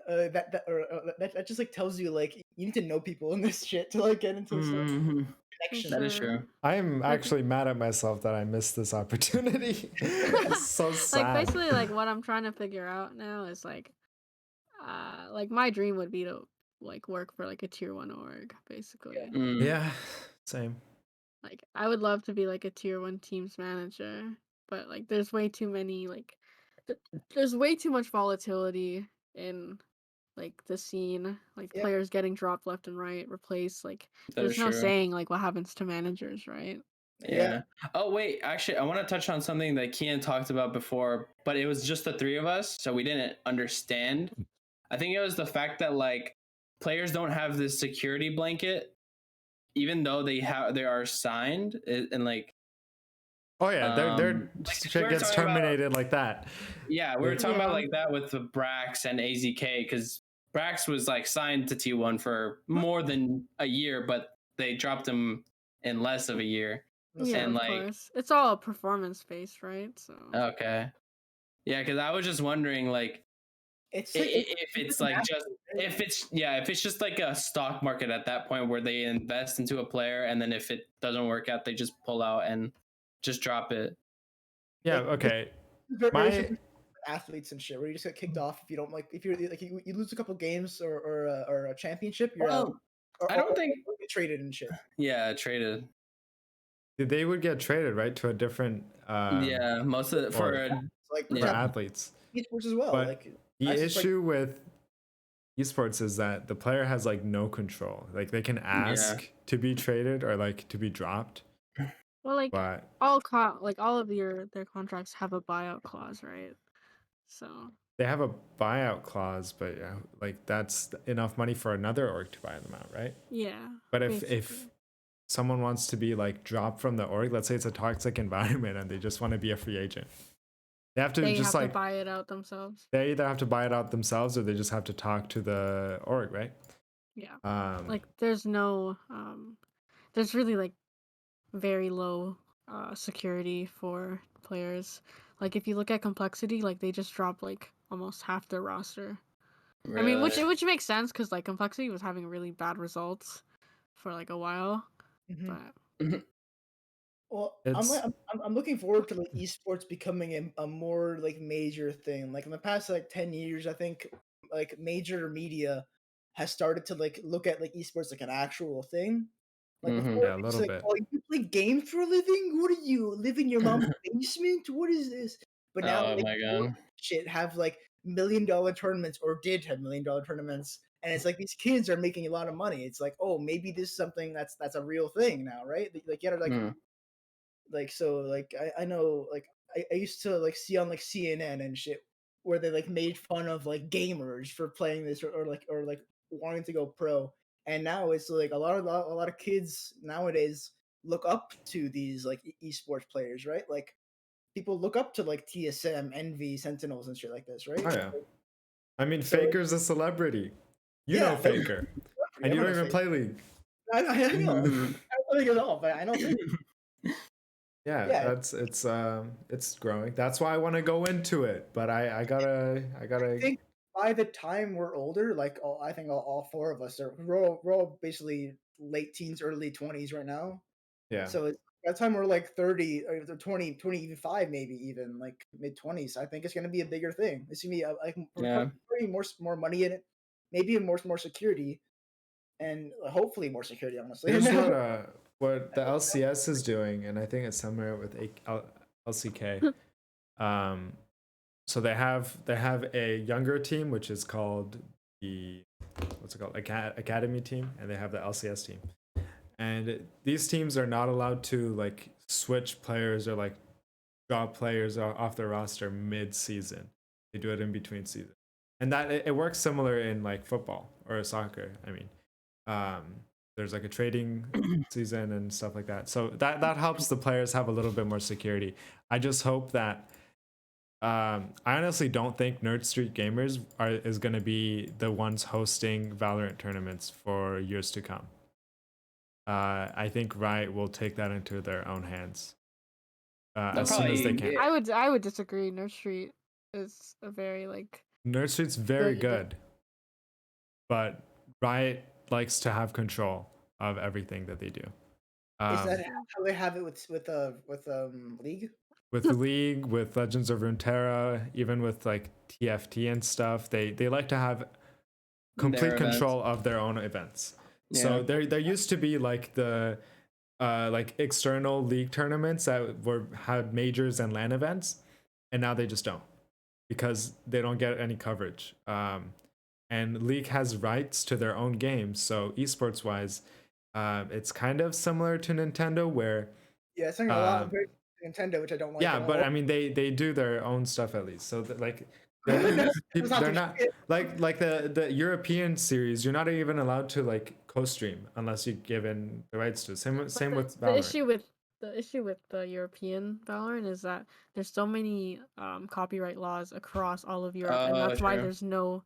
Speaker 3: that just like tells you like you need to know people in this shit to like get into some
Speaker 1: Mhm.
Speaker 3: connection.
Speaker 1: That is
Speaker 4: Sure.
Speaker 1: true.
Speaker 2: I'm
Speaker 4: Like-
Speaker 2: actually mad at myself that I missed this opportunity. It's so sad.
Speaker 4: Like basically like what I'm trying to figure out now is like my dream would be to like work for like a tier 1 org, basically.
Speaker 1: Mm.
Speaker 2: Yeah, same.
Speaker 4: Like I would love to be like a tier 1 teams manager, but like there's way too many like there's way too much volatility in like the scene, like
Speaker 3: Yeah.
Speaker 4: players getting dropped left and right, replaced, like
Speaker 1: That
Speaker 4: there's
Speaker 1: is
Speaker 4: no
Speaker 1: true.
Speaker 4: saying like what happens to managers, right?
Speaker 1: Yeah. Oh wait, actually, I want to touch on something that Kian talked about before, but it was just the three of us, so we didn't understand. I think it was the fact that like players don't have this security blanket, even though they are signed, and like
Speaker 2: Oh yeah, their
Speaker 1: like,
Speaker 2: shit
Speaker 1: we're
Speaker 2: gets
Speaker 1: talking about-
Speaker 2: terminated like that.
Speaker 1: yeah, we were talking about
Speaker 4: Yeah.
Speaker 1: like that with the Brax and AZK, because Brax was like signed to T1 for more than a year, but they dropped him in less of a year.
Speaker 4: Yeah,
Speaker 1: And
Speaker 4: of
Speaker 1: like
Speaker 4: course. It's all performance based, right? So
Speaker 1: okay. Yeah, because I was just wondering, like,
Speaker 3: It's like
Speaker 1: if it's like just if it's just like a stock market at that point where they invest into a player, and then if it doesn't work out, they just pull out and just drop it.
Speaker 2: Yeah,
Speaker 3: Like,
Speaker 2: okay.
Speaker 3: very
Speaker 2: My
Speaker 3: similar to athletes and shit, where you just get kicked off if you don't like if you're like you lose a couple games or a championship, you're out.
Speaker 1: Well, I don't think.
Speaker 3: Or get traded and shit.
Speaker 1: Yeah, traded.
Speaker 2: they would get traded right to a different
Speaker 1: Yeah, most of it for
Speaker 2: or-
Speaker 3: Like
Speaker 2: for
Speaker 1: Yeah.
Speaker 2: athletes.
Speaker 3: esports as well.
Speaker 2: But
Speaker 3: Like
Speaker 2: the
Speaker 3: that's just, like-
Speaker 2: issue with esports is that the player has like no control. Like they can ask to be traded or like to be dropped,
Speaker 4: well, like
Speaker 2: but
Speaker 4: all of their contracts have a buyout clause, right? So
Speaker 2: they have a buyout clause. But yeah, like that's enough money for another org to buy them out, right?
Speaker 4: yeah.
Speaker 2: But if
Speaker 4: basically.
Speaker 2: someone wants to be like dropped from the org, let's say it's a toxic environment and they just want to be a free agent, they have to
Speaker 4: They
Speaker 2: just
Speaker 4: have
Speaker 2: like
Speaker 4: to buy it out themselves.
Speaker 2: they either have to buy it out themselves or they just have to talk to the org, right?
Speaker 4: Yeah. Like there's no there's really like very low security for players. Like if you look at complexity, like they just dropped like almost half their roster. I mean,
Speaker 1: Really?
Speaker 4: which makes sense because like complexity was having really bad results for like a while,
Speaker 3: Mhm.
Speaker 4: but
Speaker 3: Well,
Speaker 2: It's
Speaker 3: I'm looking forward to like esports becoming a more like major thing. Like in the past like 10 years, I think like major media has started to like look at like esports like an actual thing. Like
Speaker 1: Mhm.
Speaker 3: before,
Speaker 2: yeah, a
Speaker 3: it's
Speaker 2: little
Speaker 3: like,
Speaker 2: bit.
Speaker 3: oh, you play games for a living? What are you live in your mom's basement? What is this? But now
Speaker 1: Oh
Speaker 3: like
Speaker 1: my god.
Speaker 3: shit have like $1 million tournaments or did have $1 million tournaments, and it's like these kids are making a lot of money. It's like, oh, maybe this is something that's a real thing now, right? Like you gotta
Speaker 1: Mm.
Speaker 3: like so like I know like I used to like see on like CNN and shit where they like made fun of like gamers for playing this or like wanting to go pro, and now it's like a lot of kids nowadays look up to these like esports players, right? Like people look up to like TSM, Envy, Sentinels, and shit like this, right?
Speaker 2: Oh yeah. I mean,
Speaker 3: So like,
Speaker 2: Faker's a celebrity. You know
Speaker 3: yeah, like,
Speaker 2: Faker, and you don't
Speaker 3: everyone knows
Speaker 2: even
Speaker 3: Faker.
Speaker 2: play League.
Speaker 3: I know. I
Speaker 1: Mhm.
Speaker 3: don't think at all, but I know Faker.
Speaker 2: Yeah,
Speaker 3: Yeah,
Speaker 2: it's growing. That's why I want to go into it. But I gotta
Speaker 3: I think by the time we're older, like I think all four of us are we're all basically late teens, early 20s right now.
Speaker 2: yeah.
Speaker 3: So by the time we're like 30 or 20, 25, maybe even like mid 20s, I think it's going to be a bigger thing. It's going to be like we're
Speaker 1: Yeah.
Speaker 3: putting more money in it, maybe more security, and hopefully more security. Honestly,
Speaker 2: Here's what the LCS is doing, and I think it's somewhere with LCK. Um, so they have a younger team which is called the what's it called academy team, and they have the LCS team. And these teams are not allowed to like switch players or like drop players off their roster mid-season. They do it in between season, and that it works similar in like football or soccer. I mean, um, there's like a trading season and stuff like that. So that helps the players have a little bit more security. I just hope that. I honestly don't think Nerd Street Gamers is going to be the ones hosting Valorant tournaments for years to come. I think Riot will take that into their own hands
Speaker 1: They'll
Speaker 2: as soon as they
Speaker 1: probably
Speaker 2: can.
Speaker 4: I would disagree. Nurse Street is a very like
Speaker 2: Nerd Street's very
Speaker 4: good.
Speaker 2: good, but Riot likes to have control of everything that they do.
Speaker 3: is that
Speaker 2: Um,
Speaker 3: how they have it with League?
Speaker 2: with League, with Legends of Runeterra, even with like TFT and stuff, they like to have complete
Speaker 1: their events.
Speaker 2: control of their own events.
Speaker 1: Yeah.
Speaker 2: So there used to be like the like external league tournaments that had majors and LAN events, and now they just don't because they don't get any coverage. And League has rights to their own games, so esports wise, it's kind of similar to Nintendo where
Speaker 3: Yeah, it's like a lot very Nintendo, which I don't like
Speaker 2: yeah,
Speaker 3: at
Speaker 2: but
Speaker 3: all.
Speaker 2: I mean they do their own stuff at least. So like
Speaker 3: It's not
Speaker 2: they're
Speaker 3: their
Speaker 2: not
Speaker 3: shit.
Speaker 2: like the European series. You're not even allowed to like co-stream unless you given the rights to. Same
Speaker 4: But
Speaker 2: with
Speaker 4: the
Speaker 2: Valorant.
Speaker 4: issue with the European Valorant is that there's so many copyright laws across all of Europe, and
Speaker 1: Oh,
Speaker 4: that's why
Speaker 1: true.
Speaker 4: there's no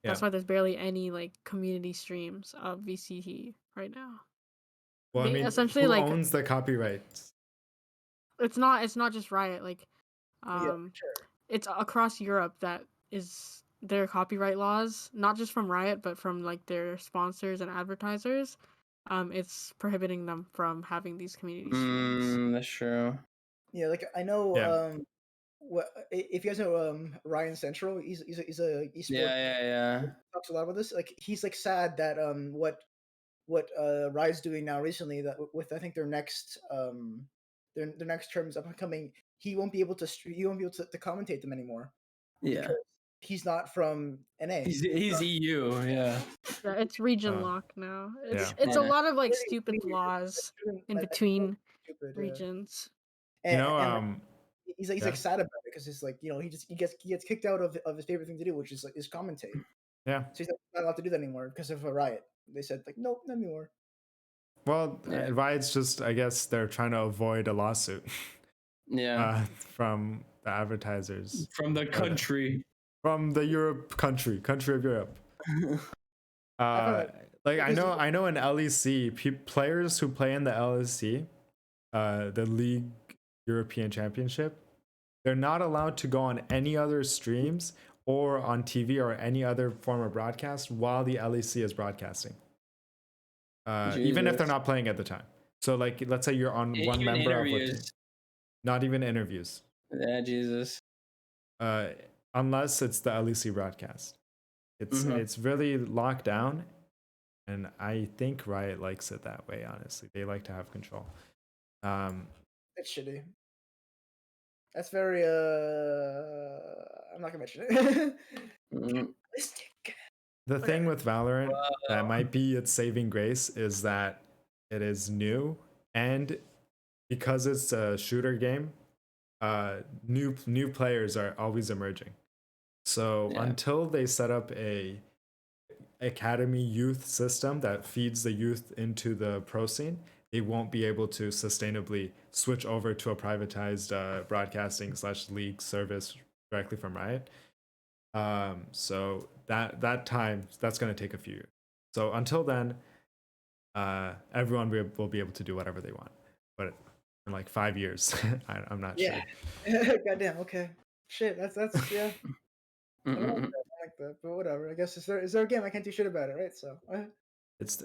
Speaker 2: Yeah.
Speaker 4: that's why there's barely any like community streams of VCT right now.
Speaker 2: Well, I mean,
Speaker 4: Essentially,
Speaker 2: who
Speaker 4: like
Speaker 2: owns the copyrights?
Speaker 4: it's not just Riot. Like
Speaker 3: Yeah, sure.
Speaker 4: it's across Europe that is their copyright laws, not just from Riot, but from like their sponsors and advertisers. It's prohibiting them from having these community streams.
Speaker 1: That's true.
Speaker 3: Yeah, like I know
Speaker 2: Yeah.
Speaker 3: what if you guys know Ryan Central, he's a
Speaker 1: Yeah,
Speaker 3: esport
Speaker 1: yeah,
Speaker 3: talks a lot about this. Like he's like sad that what Riot's doing now recently that with I think their next terms upcoming, he won't be able to to commentate them anymore
Speaker 1: yeah.
Speaker 3: because he's not from NA.
Speaker 1: He's EU. Yeah.
Speaker 4: Yeah, it's region
Speaker 2: Uh,
Speaker 4: lock now.
Speaker 2: yeah.
Speaker 4: It's a
Speaker 1: Yeah.
Speaker 4: lot of like
Speaker 3: Really
Speaker 4: stupid
Speaker 3: weird.
Speaker 4: laws in
Speaker 3: I think
Speaker 4: between
Speaker 3: it's stupid, yeah.
Speaker 4: regions.
Speaker 2: You know,
Speaker 3: And like, he's
Speaker 2: yeah.
Speaker 3: like sad about it because it's like he gets kicked out of his favorite thing to do, which is like is commentate.
Speaker 2: Yeah.
Speaker 3: So he's not allowed to do that anymore because of a riot. They said like nope, not anymore.
Speaker 2: Well,
Speaker 1: Yeah.
Speaker 2: Riot's just I guess they're trying to avoid a lawsuit
Speaker 1: Yeah.
Speaker 2: from the advertisers
Speaker 1: From the country.
Speaker 2: from the country of Europe.
Speaker 3: I found
Speaker 2: Like
Speaker 3: because
Speaker 2: I know in LEC players who play in the LEC the League European Championship, they're not allowed to go on any other streams or on TV or any other form of broadcast while the LEC is broadcasting. Even if they're
Speaker 1: Jesus.
Speaker 2: not playing at the time. So like, let's say you're on one
Speaker 1: Even
Speaker 2: member of a team.
Speaker 1: interviews.
Speaker 2: Not even interviews.
Speaker 1: Yeah, Jesus.
Speaker 2: Unless it's the LEC broadcast. It's really locked down, and I think Riot likes it that way, honestly. They like to have control.
Speaker 3: That's shitty. That's very I'm not gonna mention it.
Speaker 1: Mm.
Speaker 2: The thing with Valorant that might be its saving grace is that it is new, and because it's a shooter game, new players are always emerging. So until they set up a academy youth system that feeds the youth into the pro scene, they won't be able to sustainably switch over to a privatized broadcasting / league service directly from Riot. So that time, that's going to take a few years. So until then, everyone will be able to do whatever they want. But in like 5 years, I'm not sure.
Speaker 3: Goddamn. Okay. Shit. That's yeah. I like that, but whatever. I guess is there a game I can't do shit about it, right? So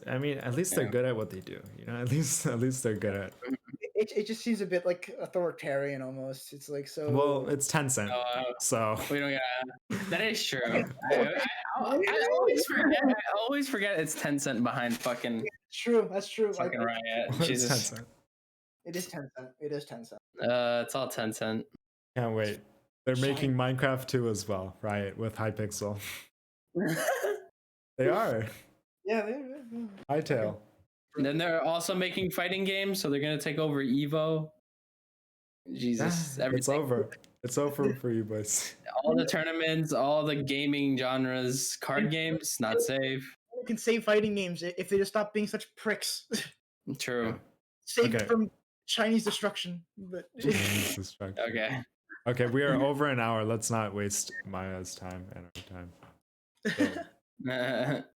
Speaker 2: I mean, at least they're good at what they do. You know, at least they're good at.
Speaker 3: it just seems a bit like authoritarian almost. It's like so.
Speaker 2: Well, it's Tencent, so
Speaker 1: We don't got. That is true. I always forget it's Tencent behind fucking.
Speaker 3: True. That's true.
Speaker 1: Fucking Riot.
Speaker 2: it's
Speaker 1: Jesus.
Speaker 2: Tencent.
Speaker 3: It is Tencent. It is Tencent.
Speaker 1: It's all Tencent.
Speaker 2: Can't wait. They're making Minecraft 2 as well, Riot, with Hypixel. They are.
Speaker 3: Yeah.
Speaker 2: Hytale.
Speaker 1: And then they're also making fighting games, so they're gonna take over Evo. Jesus,
Speaker 2: It's over. It's over for you boys.
Speaker 1: All the tournaments, all the gaming genres, card games, not safe.
Speaker 3: You can save fighting games if they just stop being such pricks.
Speaker 1: True.
Speaker 3: Saved from Chinese destruction. But
Speaker 2: Chinese destruction. Okay, we are over an hour. Let's not waste Maya's time and our time. So,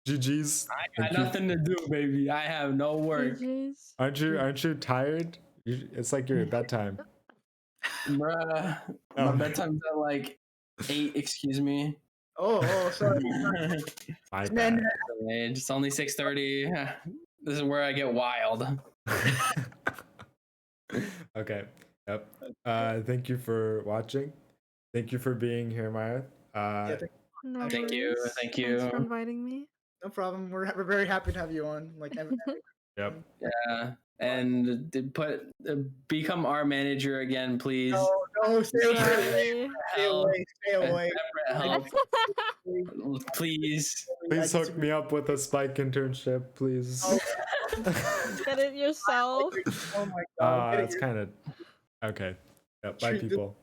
Speaker 2: GG's.
Speaker 1: I got nothing to do, baby. I have no work.
Speaker 4: GG's.
Speaker 2: Aren't you tired? It's like your bedtime.
Speaker 1: Bruh. My bedtime's at like 8, excuse me.
Speaker 3: oh, sorry.
Speaker 2: My bad.
Speaker 1: It's only 6:30. This is where I get wild.
Speaker 2: Okay. Yep. Thank you for watching. Thank you for being here, Maya.
Speaker 4: No
Speaker 1: Thank you.
Speaker 4: worries.
Speaker 1: Thank you.
Speaker 4: Thanks for inviting me.
Speaker 3: No problem. We're very happy to have you on. Like
Speaker 2: Yep.
Speaker 1: Yeah. And become our manager again, please.
Speaker 3: No, stay away. Stay away.
Speaker 1: Help. Please.
Speaker 2: Please hook me up with a Spike internship, please.
Speaker 4: Get it yourself.
Speaker 3: Oh my god.
Speaker 2: That's kind of okay. Yep. Bye, people.